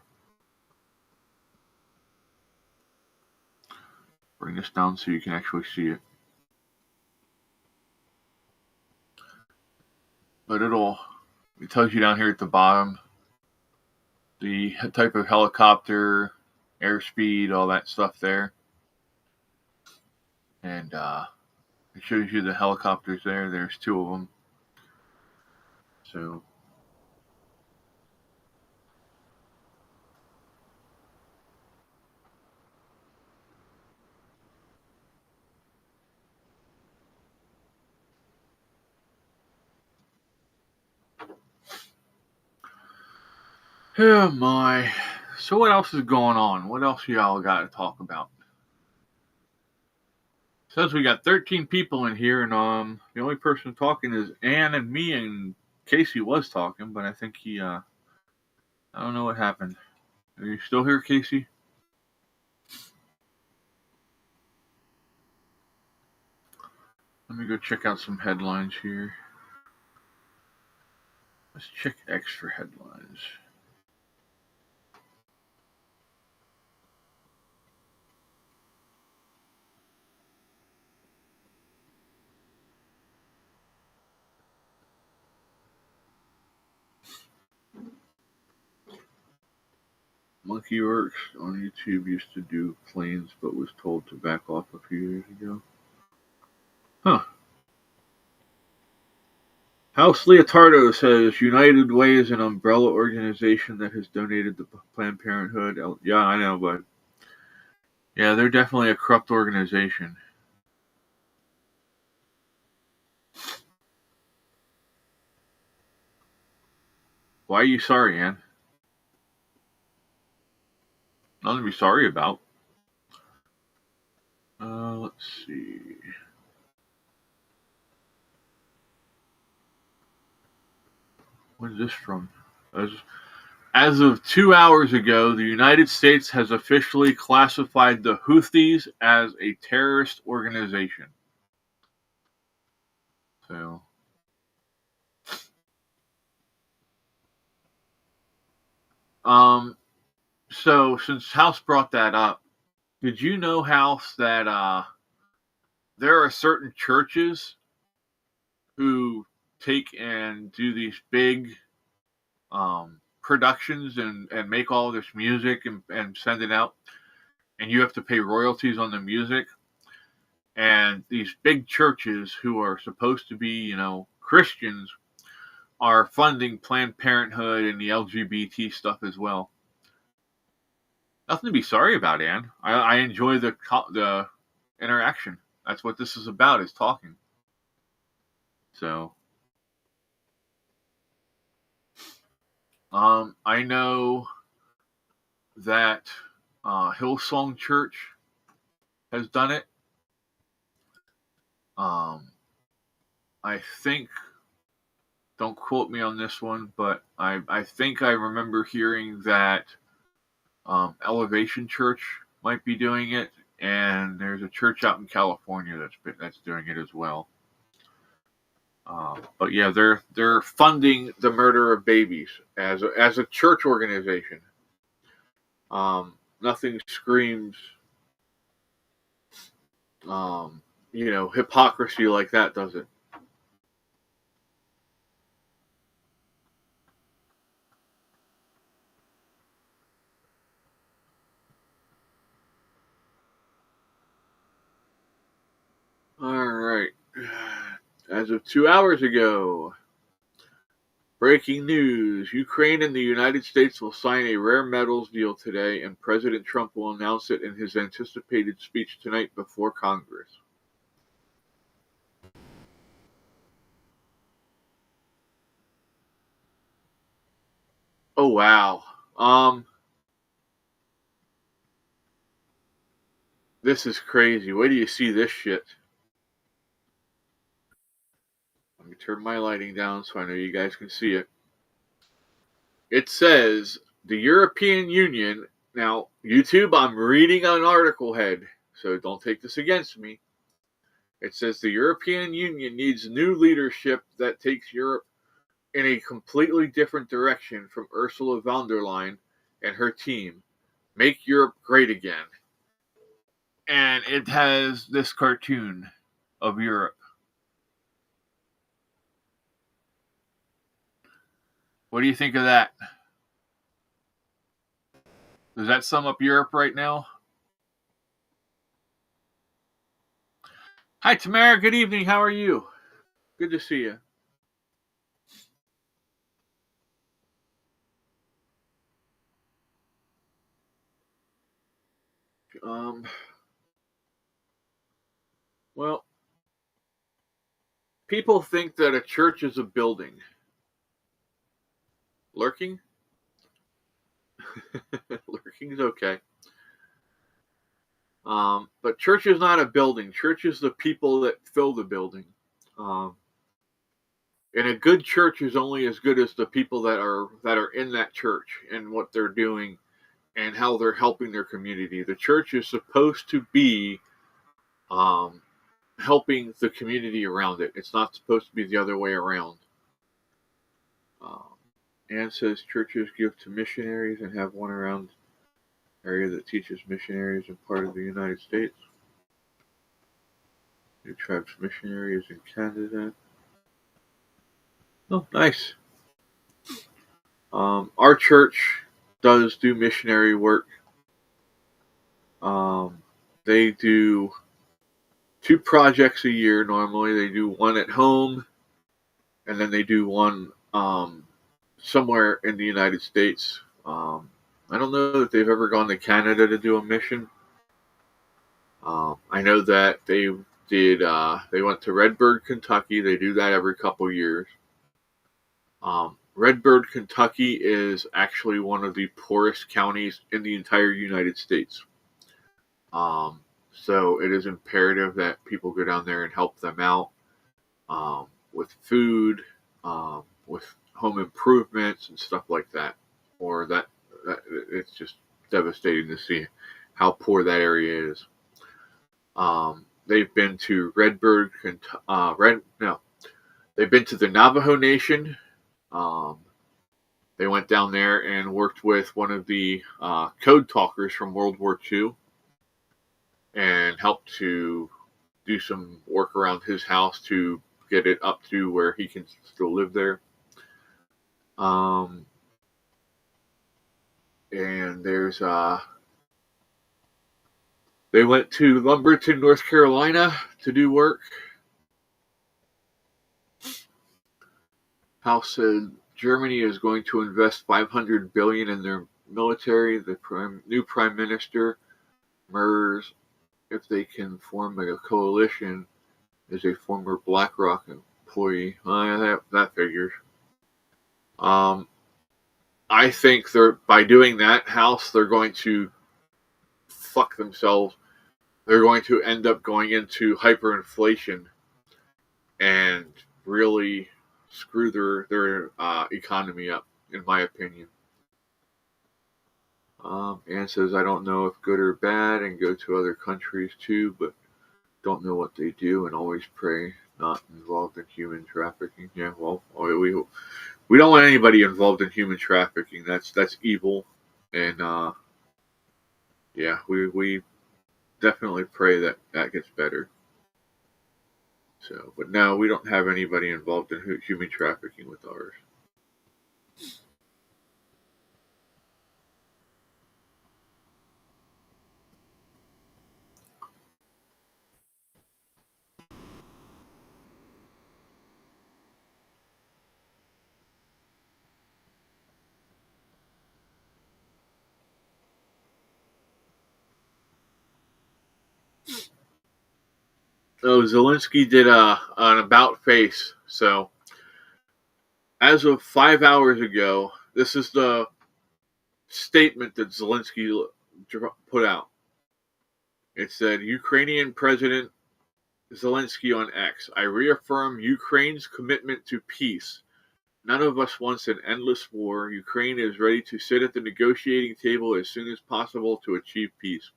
bring this down so you can actually see it. But it tells you down here at the bottom the type of helicopter, airspeed, all that stuff there. And it shows you the helicopters there. There's 2 of them. So oh my. So what else is going on? What else y'all got to talk about? It says we got 13 people in here, and the only person talking is Ann and me, and Casey was talking, but I think he I don't know what happened. Are you still here, Casey? Let me go check out some headlines here. Let's check X for headlines. Monkeyworks on YouTube used to do planes, but was told to back off a few years ago. Huh. House Leotardo says United Way is an umbrella organization that has donated to Planned Parenthood. Yeah, I know, but yeah, they're definitely a corrupt organization. Why are you sorry, Ann? Nothing to be sorry about. Let's see. What is this from? As of 2 hours ago, the United States has officially classified the Houthis as a terrorist organization. So since House brought that up, did you know, House, that there are certain churches who take and do these big productions and make all this music and send it out, and you have to pay royalties on the music? And these big churches who are supposed to be, Christians, are funding Planned Parenthood and the LGBT stuff as well. Nothing to be sorry about, Ann. I enjoy the interaction. That's what this is about, is talking. So, I know that Hillsong Church has done it. I think, don't quote me on this one, but I think I remember hearing that Elevation Church might be doing it, and there's a church out in California that's doing it as well. But yeah, they're funding the murder of babies as a church organization. Nothing screams, hypocrisy like that, does it? All right. As of 2 hours ago, breaking news: Ukraine and the United States will sign a rare metals deal today, and President Trump will announce it in his anticipated speech tonight before Congress. Oh, wow. This is crazy. Where do you see this shit? Let me turn my lighting down so I know you guys can see it. It says the European Union Now, YouTube, I'm reading an article head, so don't take this against me. It says the European Union needs new leadership that takes Europe in a completely different direction from Ursula von der Leyen and her team. Make Europe great again. And it has this cartoon of Europe. What do you think of that? Does that sum up Europe right now? Hi, Tamara. Good evening. How are you? Good to see you. Well, people think that a church is a building. Lurking? Lurking is okay. But church is not a building. Church is the people that fill the building. And a good church is only as good as the people that are in that church and what they're doing and how they're helping their community. The church is supposed to be helping the community around it. It's not supposed to be the other way around. Anne says churches give to missionaries and have one around area that teaches missionaries in part of the United States. New Tribes missionaries in Canada. Oh, nice. Our church does do missionary work. They do 2 projects a year normally. They do one at home, and then they do one somewhere in the United States. I don't know if they've ever gone to Canada to do a mission. I know that they did. They went to Redbird, Kentucky. They do that every couple years. Redbird, Kentucky is actually one of the poorest counties in the entire United States. So it is imperative that people go down there and help them out with food, with home improvements and stuff like that. Or that it's just devastating to see how poor that area is. They've been to Redbird, they've been to the Navajo Nation. They went down there and worked with one of the code talkers from World War II and helped to do some work around his house to get it up to where he can still live there. And there's they went to Lumberton, North Carolina to do work. House said Germany is going to invest $500 billion in their military. The new prime minister, Merz, if they can form a coalition, is a former BlackRock employee. That figures. I think by doing that, House, they're going to fuck themselves. They're going to end up going into hyperinflation and really screw their economy up, in my opinion. Anne says, I don't know if good or bad and go to other countries too, but don't know what they do and always pray not involved in human trafficking. Yeah, well, we don't want anybody involved in human trafficking. That's evil. And yeah, we definitely pray that gets better. So, but no, we don't have anybody involved in human trafficking with ours. Oh, Zelensky did an about face. So, as of 5 hours ago, this is the statement that Zelensky put out. It said, Ukrainian President Zelensky on X, I reaffirm Ukraine's commitment to peace. None of us wants an endless war. Ukraine is ready to sit at the negotiating table as soon as possible to achieve peace.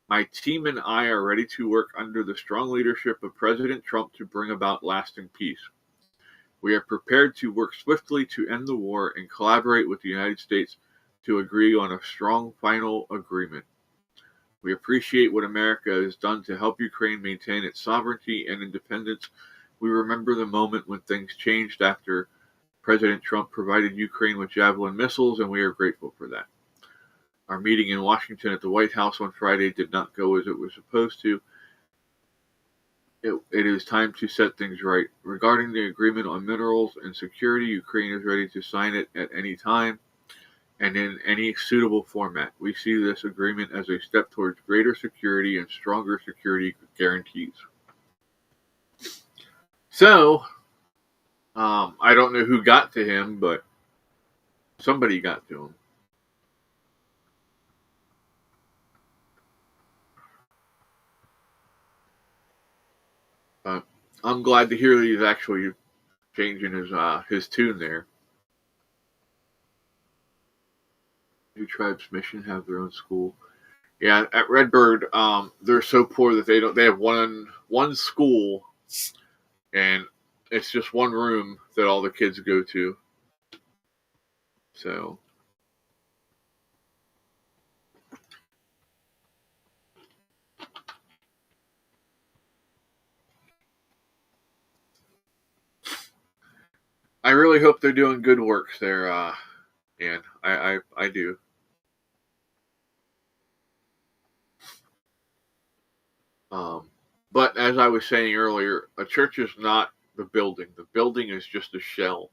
My team and I are ready to work under the strong leadership of President Trump to bring about lasting peace. We are prepared to work swiftly to end the war and collaborate with the United States to agree on a strong final agreement. We appreciate what America has done to help Ukraine maintain its sovereignty and independence. We remember the moment when things changed after President Trump provided Ukraine with Javelin missiles, and we are grateful for that. Our meeting in Washington at the White House on Friday did not go as it was supposed to. It is time to set things right. Regarding the agreement on minerals and security, Ukraine is ready to sign it at any time and in any suitable format. We see this agreement as a step towards greater security and stronger security guarantees. So, I don't know who got to him, but somebody got to him. I'm glad to hear that he's actually changing his tune there. New Tribes Mission have their own school. Yeah, at Redbird, they're so poor that they have one school, and it's just one room that all the kids go to. So I really hope they're doing good works there, and I do. But as I was saying earlier, a church is not the building. The building is just a shell.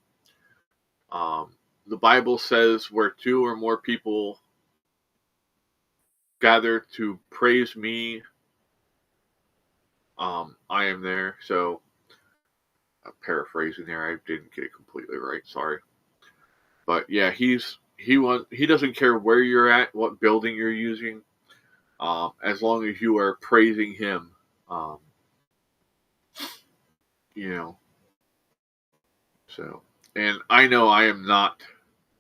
The Bible says where two or more people gather to praise me, I am there. So, I'm paraphrasing there. I didn't get it completely right. Sorry. But yeah, he doesn't care where you're at, what building you're using, as long as you are praising him. Um, you know. So, and I know I am not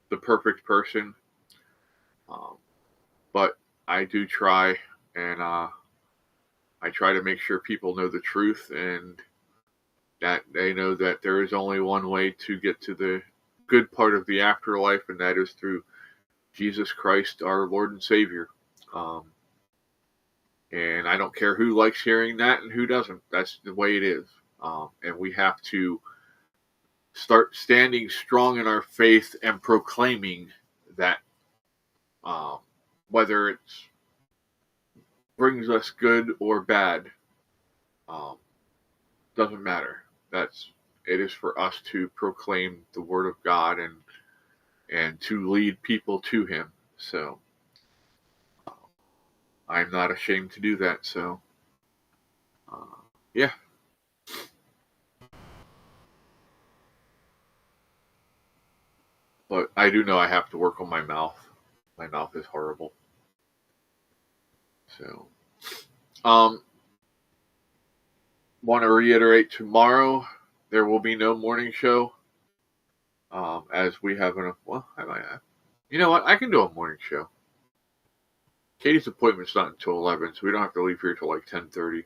the perfect person, um, but I do try, and I try to make sure people know the truth and that they know that there is only one way to get to the good part of the afterlife, and that is through Jesus Christ, our Lord and Savior. Um, and I don't care who likes hearing that and who doesn't. That's the way it is. And we have to start standing strong in our faith and proclaiming that, um, whether it brings us good or bad, um, doesn't matter. It is for us to proclaim the word of God and to lead people to Him. So I'm not ashamed to do that. So yeah. But I do know I have to work on my mouth. My mouth is horrible. So, want to reiterate tomorrow there will be no morning show. As we have I might have. You know what? I can do a morning show. Katie's appointment's not until 11, so we don't have to leave here till like 10:30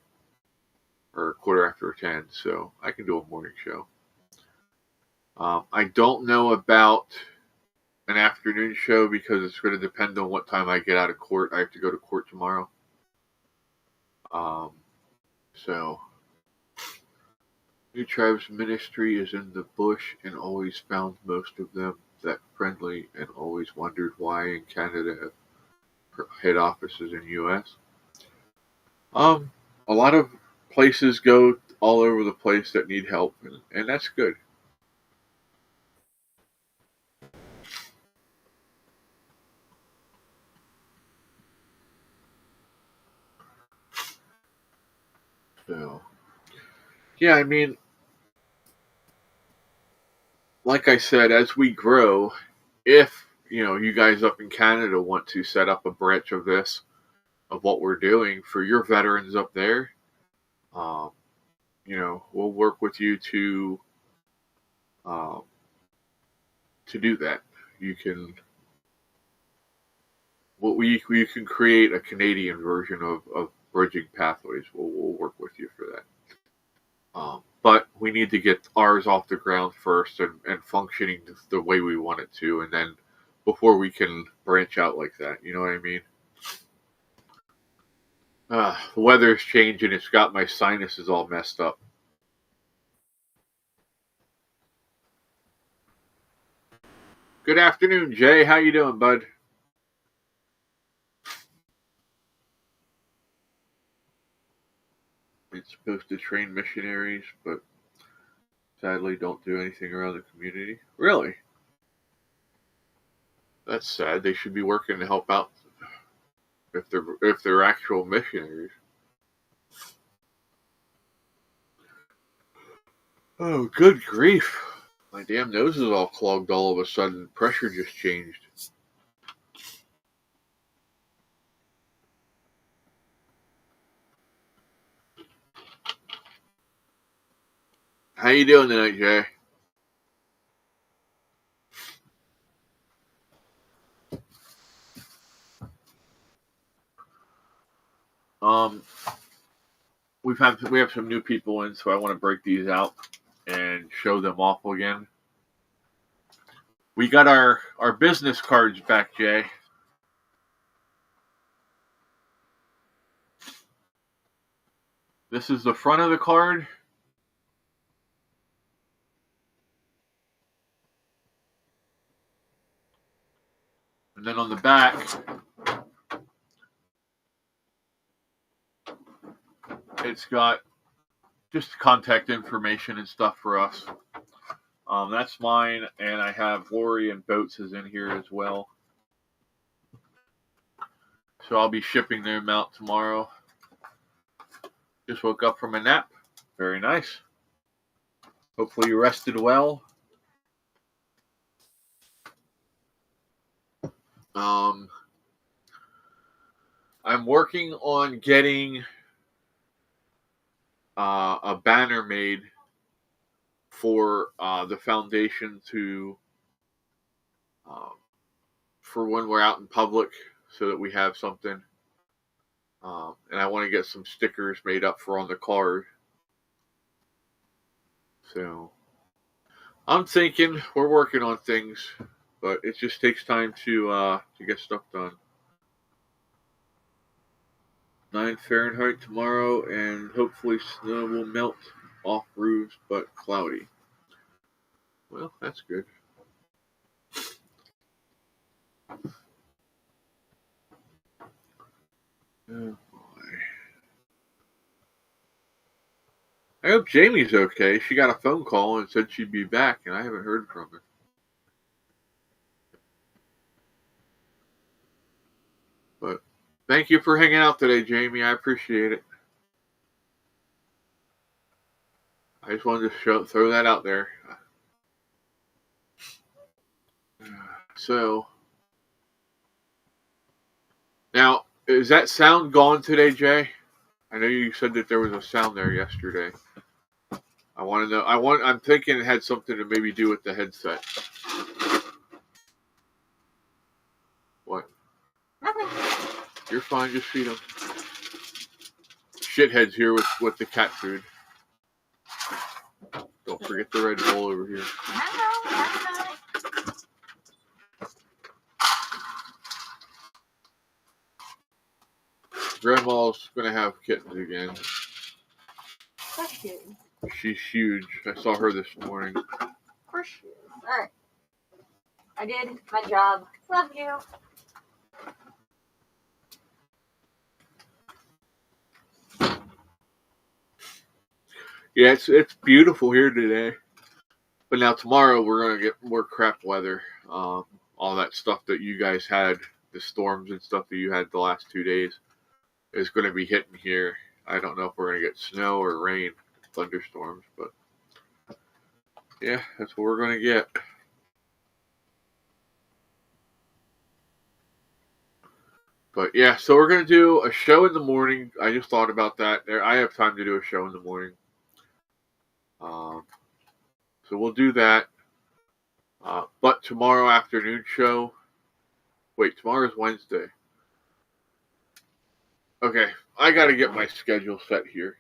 or a quarter after 10. So I can do a morning show. I don't know about an afternoon show because it's going to depend on what time I get out of court. I have to go to court tomorrow. So, New Tribes Ministry is in the bush and always found most of them that friendly and always wondered why in Canada have head offices in U.S. A lot of places go all over the place that need help, and that's good. So, yeah, I mean, like I said, as we grow, if you guys up in Canada want to set up a branch of this, of what we're doing for your veterans up there, um, we'll work with you to to do that. You can we can create a Canadian version of bridging pathways. We'll work with you for that. But we need to get ours off the ground first and functioning the way we want it to, and then before we can branch out like that. You know what I mean? The weather's changing. It's got my sinuses all messed up. Good afternoon, Jay. How you doing, bud? It's supposed to train missionaries, but sadly don't do anything around the community. Really? That's sad. They should be working to help out if they're actual missionaries. Oh, good grief. My damn nose is all clogged all of a sudden. Pressure just changed. How you doing tonight, Jay? We have some new people in, so I want to break these out and show them off again. We got our business cards back, Jay. This is the front of the card. And then on the back, it's got just contact information and stuff for us. That's mine, and I have Lori and Boats is in here as well. So I'll be shipping them out tomorrow. Just woke up from a nap. Very nice. Hopefully you rested well. I'm working on getting a banner made for the foundation for when we're out in public, so that we have something. And I want to get some stickers made up for on the card. So I'm thinking we're working on things, but it just takes time to get stuff done. 9 Fahrenheit tomorrow, and hopefully snow will melt off roofs, but cloudy. Well, that's good. Oh boy. I hope Jamie's okay. She got a phone call and said she'd be back, and I haven't heard from her. But thank you for hanging out today, Jamie. I appreciate it. I just wanted to throw that out there. So, now, is that sound gone today, Jay? I know you said that there was a sound there yesterday. I want to know. I'm thinking it had something to maybe do with the headset. What? Nothing. You're fine. Just feed them. Shithead's here with the cat food. Don't forget the Red Bull over here. I know. Grandma's gonna have kittens again. That's cute. She's huge. I saw her this morning. Of course she is. Alright. I did my job. Love you. Yeah, it's beautiful here today. But now tomorrow we're gonna get more crap weather. All that stuff that you guys had, the storms and stuff that you had the last 2 days, is gonna be hitting here. I don't know if we're gonna get snow or rain, thunderstorms, but yeah, that's what we're gonna get. But yeah, so we're gonna do a show in the morning. I just thought about that. I have time to do a show in the morning. So we'll do that. But tomorrow afternoon show. Wait, tomorrow's Wednesday. Okay, I got to get my schedule set here.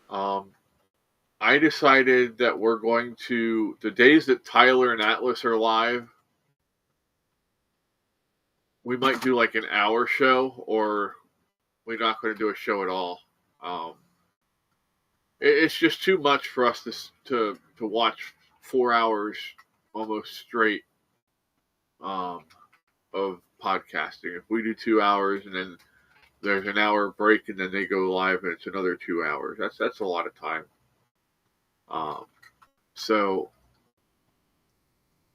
I decided that we're going to, the days that Tyler and Atlas are live, we might do like an hour show, or we're not going to do a show at all. It's just too much for us to watch 4 hours almost straight of podcasting. If we do 2 hours and then there's an hour break and then they go live and it's another 2 hours, that's a lot of time. So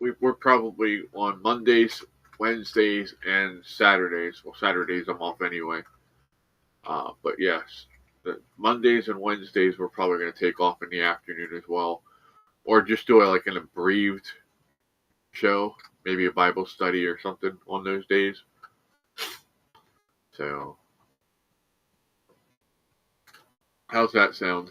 we're probably on Mondays, Wednesdays, and Saturdays. Well, Saturdays I'm off anyway. But yes, the Mondays and Wednesdays we're probably going to take off in the afternoon as well, or just do like an abbreviated show, maybe a Bible study or something on those days. So, how's that sound?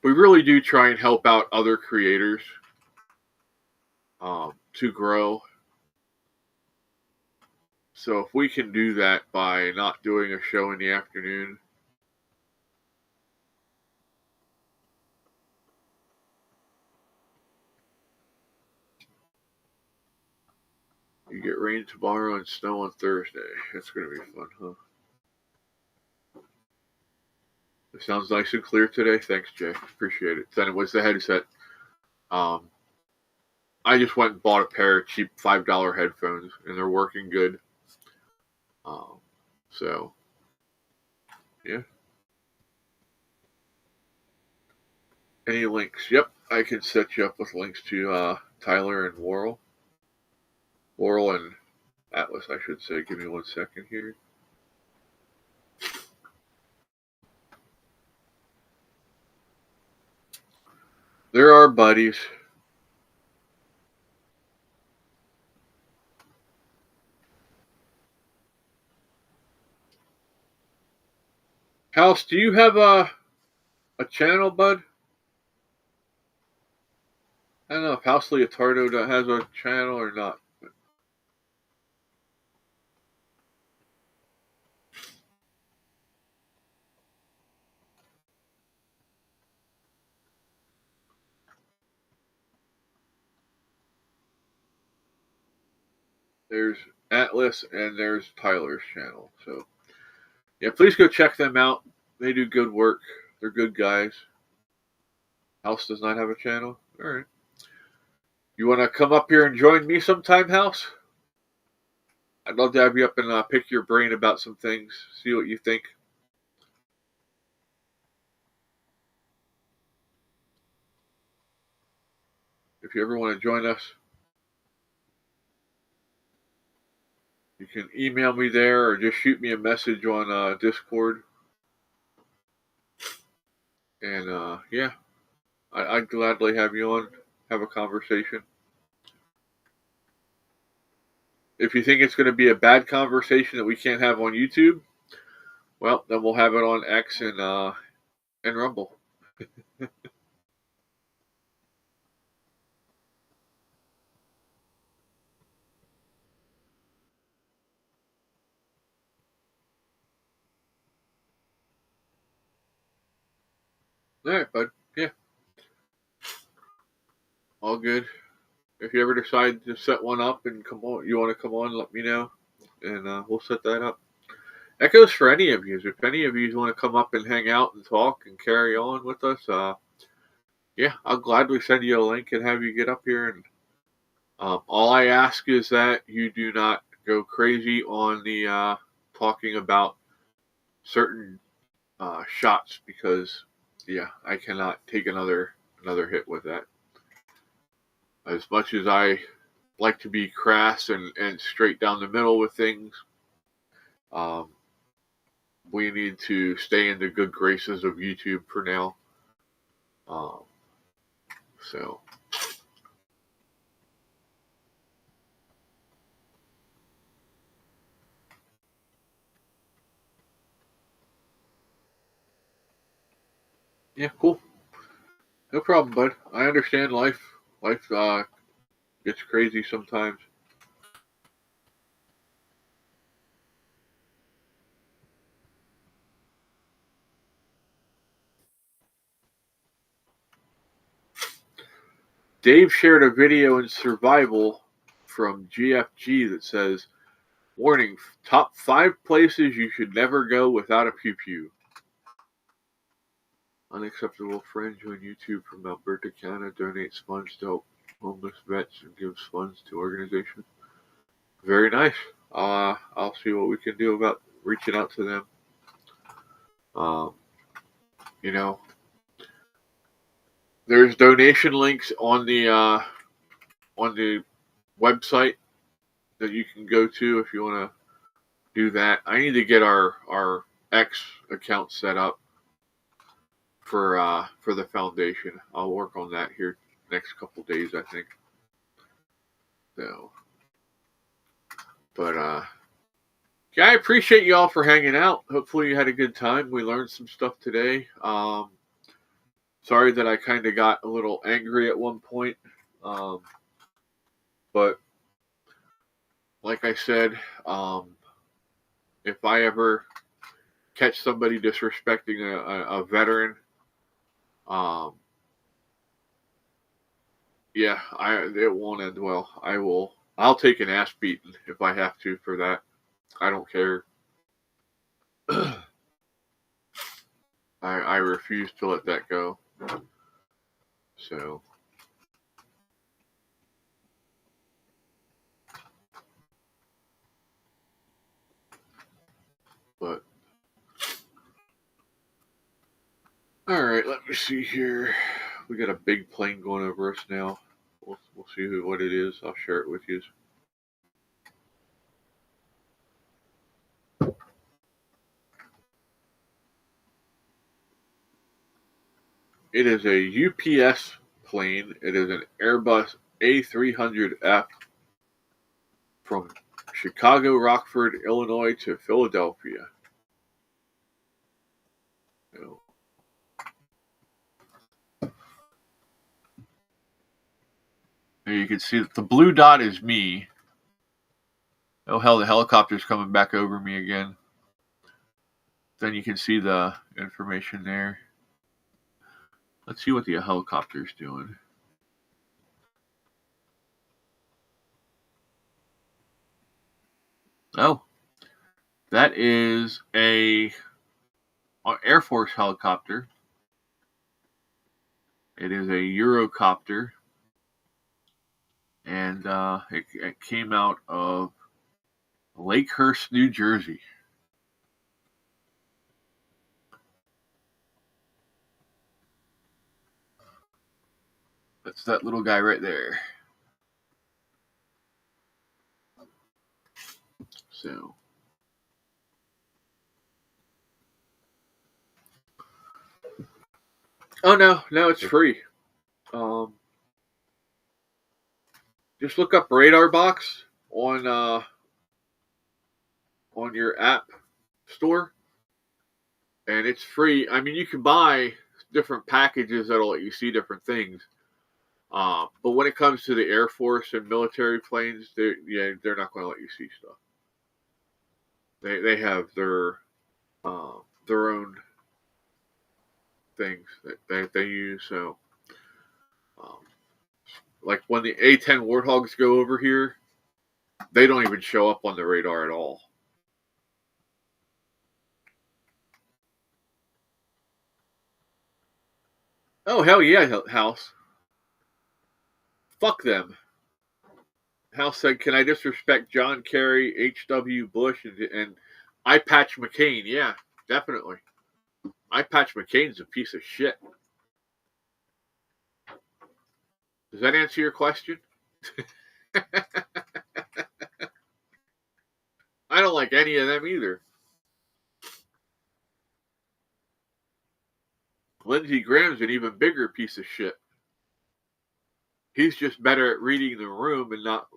We really do try and help out other creators to grow. So if we can do that by not doing a show in the afternoon, you get rain tomorrow and snow on Thursday. That's going to be fun, huh? It sounds nice and clear today. Thanks, Jay. Appreciate it. Then it was the headset. I just went and bought a pair of cheap $5 headphones, and they're working good. So, yeah. Any links? Yep, I can set you up with links to Tyler and Worrell. Worrell and Atlas, I should say. Give me 1 second here. They're our buddies. House, do you have a channel, bud? I don't know if House Leotardo has a channel or not. There's Atlas and there's Tyler's channel. So, yeah, please go check them out. They do good work. They're good guys. House does not have a channel? All right. You want to come up here and join me sometime, House? I'd love to have you up and pick your brain about some things, see what you think. If you ever want to join us, you can email me there or just shoot me a message on Discord. And yeah, I'd gladly have you on, have a conversation. If you think it's going to be a bad conversation that we can't have on YouTube, well, then we'll have it on X and Rumble. All right, bud. Yeah. All good. If you ever decide to set one up and come on, you want to come on, let me know, and we'll set that up. That goes for any of you. If any of you want to come up and hang out and talk and carry on with us, yeah, I'll gladly send you a link and have you get up here. And all I ask is that you do not go crazy on the talking about certain shots, because yeah, I cannot take another hit with that. As much as I like to be crass and straight down the middle with things, we need to stay in the good graces of YouTube for now. So. Yeah, cool. No problem, bud. I understand life. Life gets crazy sometimes. Dave shared a video in Survival from GFG that says, warning, top 5 places you should never go without a pew-pew. Unacceptable Fringe on YouTube from Alberta, Canada donates funds to help homeless vets and gives funds to organizations. Very nice. I'll see what we can do about reaching out to them. You know, there's donation links on the website that you can go to if you want to do that. I need to get our X account set up for the foundation. I'll work on that here next couple days, I think. So, but yeah, I appreciate you all for hanging out. Hopefully you had a good time. We learned some stuff today. Sorry that I kind of got a little angry at one point. But like I said, if I ever catch somebody disrespecting a veteran, yeah, it won't end well. I'll take an ass beating if I have to for that. I don't care. I refuse to let that go. So, but all right, let me see here. We got a big plane going over us now. We'll see what it is. I'll share it with you. It is a UPS plane. It is an Airbus A300F from Chicago, Rockford, Illinois to Philadelphia. So, there you can see that the blue dot is me. Oh hell, the helicopter's coming back over me again. Then you can see the information there. Let's see what the helicopter's doing. Oh, that is a Air Force helicopter. It is a Eurocopter, and it came out of Lakehurst, New Jersey. That's that little guy right there. So, oh no, it's free. Just look up Radar Box on your app store, and it's free. I mean, you can buy different packages that'll let you see different things. But when it comes to the Air Force and military planes, they're not going to let you see stuff. They have their own things that they use. So, like when the A-10 Warthogs go over here, they don't even show up on the radar at all. Oh, hell yeah, House. Fuck them. House said, can I disrespect John Kerry, H.W. Bush, and I Patch McCain? Yeah, definitely. I Patch McCain's a piece of shit. Does that answer your question? I don't like any of them either. Lindsey Graham's an even bigger piece of shit. He's just better at reading the room and not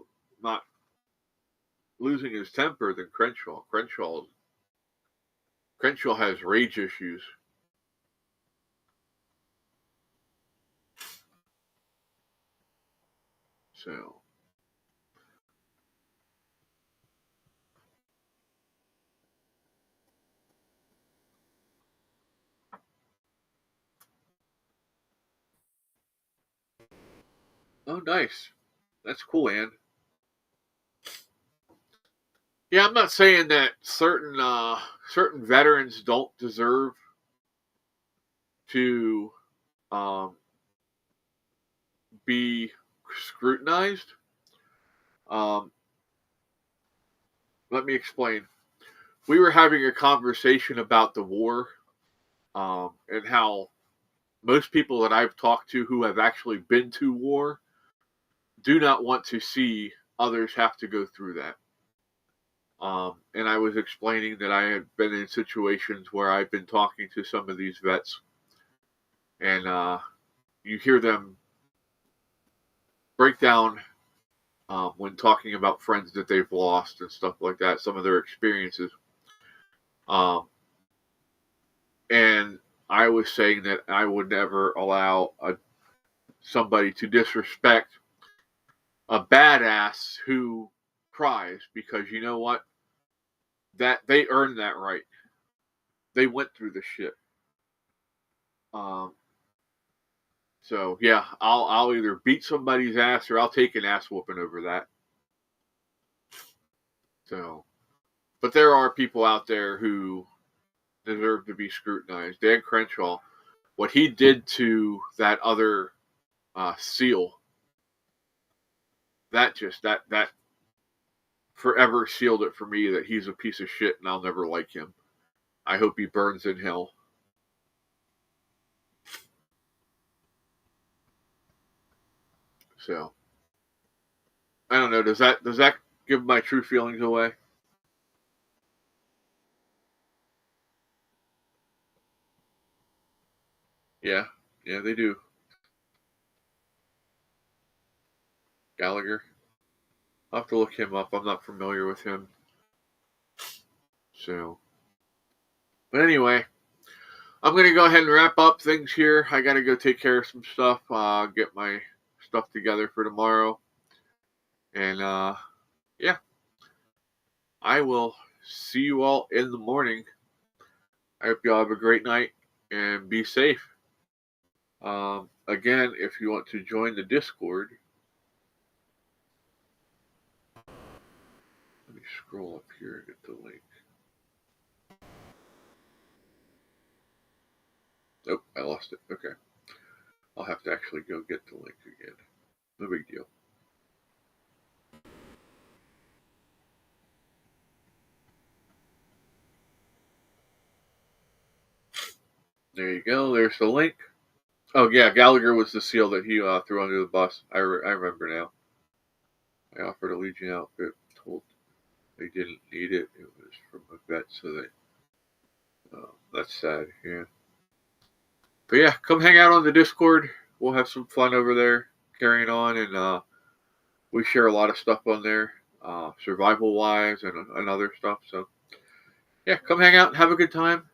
losing his temper than Crenshaw. Crenshaw has rage issues. So. Oh, nice. That's cool, Ann. Yeah, I'm not saying that certain veterans don't deserve to um, be scrutinized. Um, let me explain. We were having a conversation about the war and how most people that I've talked to who have actually been to war do not want to see others have to go through that. And I was explaining that I had been in situations where I've been talking to some of these vets, and you hear them break down when talking about friends that they've lost and stuff like that, some of their experiences. And I was saying that I would never allow somebody to disrespect a badass who cries, because you know what? That they earned that right. They went through the shit. So yeah, I'll either beat somebody's ass or I'll take an ass whooping over that. So, but there are people out there who deserve to be scrutinized. Dan Crenshaw, what he did to that other SEAL, that forever sealed it for me that he's a piece of shit and I'll never like him. I hope he burns in hell. So, I don't know. Does that give my true feelings away? Yeah, they do. Gallagher. I'll have to look him up. I'm not familiar with him. So, but anyway, I'm going to go ahead and wrap up things here. I got to go take care of some stuff, get my stuff together for tomorrow. And, yeah, I will see you all in the morning. I hope you all have a great night and be safe. Again, if you want to join the Discord, let me scroll up here and get the link. Nope, I lost it. Okay. I'll have to actually go get the link again. No big deal. There you go. There's the link. Oh, yeah, Gallagher was the SEAL that he threw under the bus. I remember now. I offered a Legion outfit, told they didn't need it. It was from a vet, so that's sad, yeah. But yeah, come hang out on the Discord. We'll have some fun over there, carrying on, and we share a lot of stuff on there, survival-wise and other stuff. So yeah, come hang out and have a good time.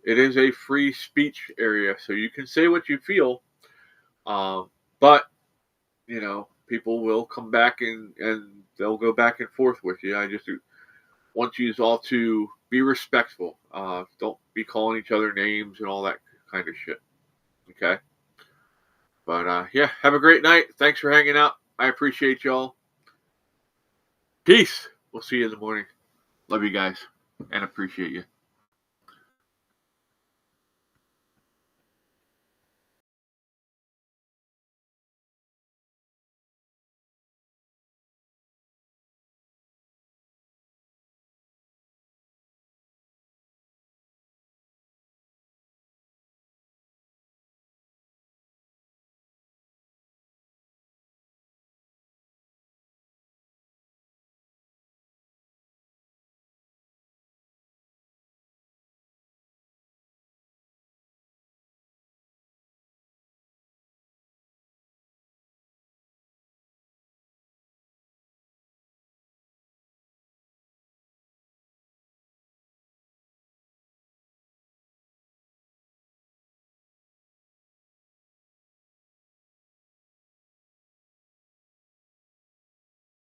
It is a free speech area, so you can say what you feel, but you know, people will come back and they'll go back and forth with you. I just want you all to be respectful. Don't be calling each other names and all that kind of shit. Okay? But yeah, have a great night. Thanks for hanging out. I appreciate y'all. Peace. We'll see you in the morning. Love you guys and appreciate you.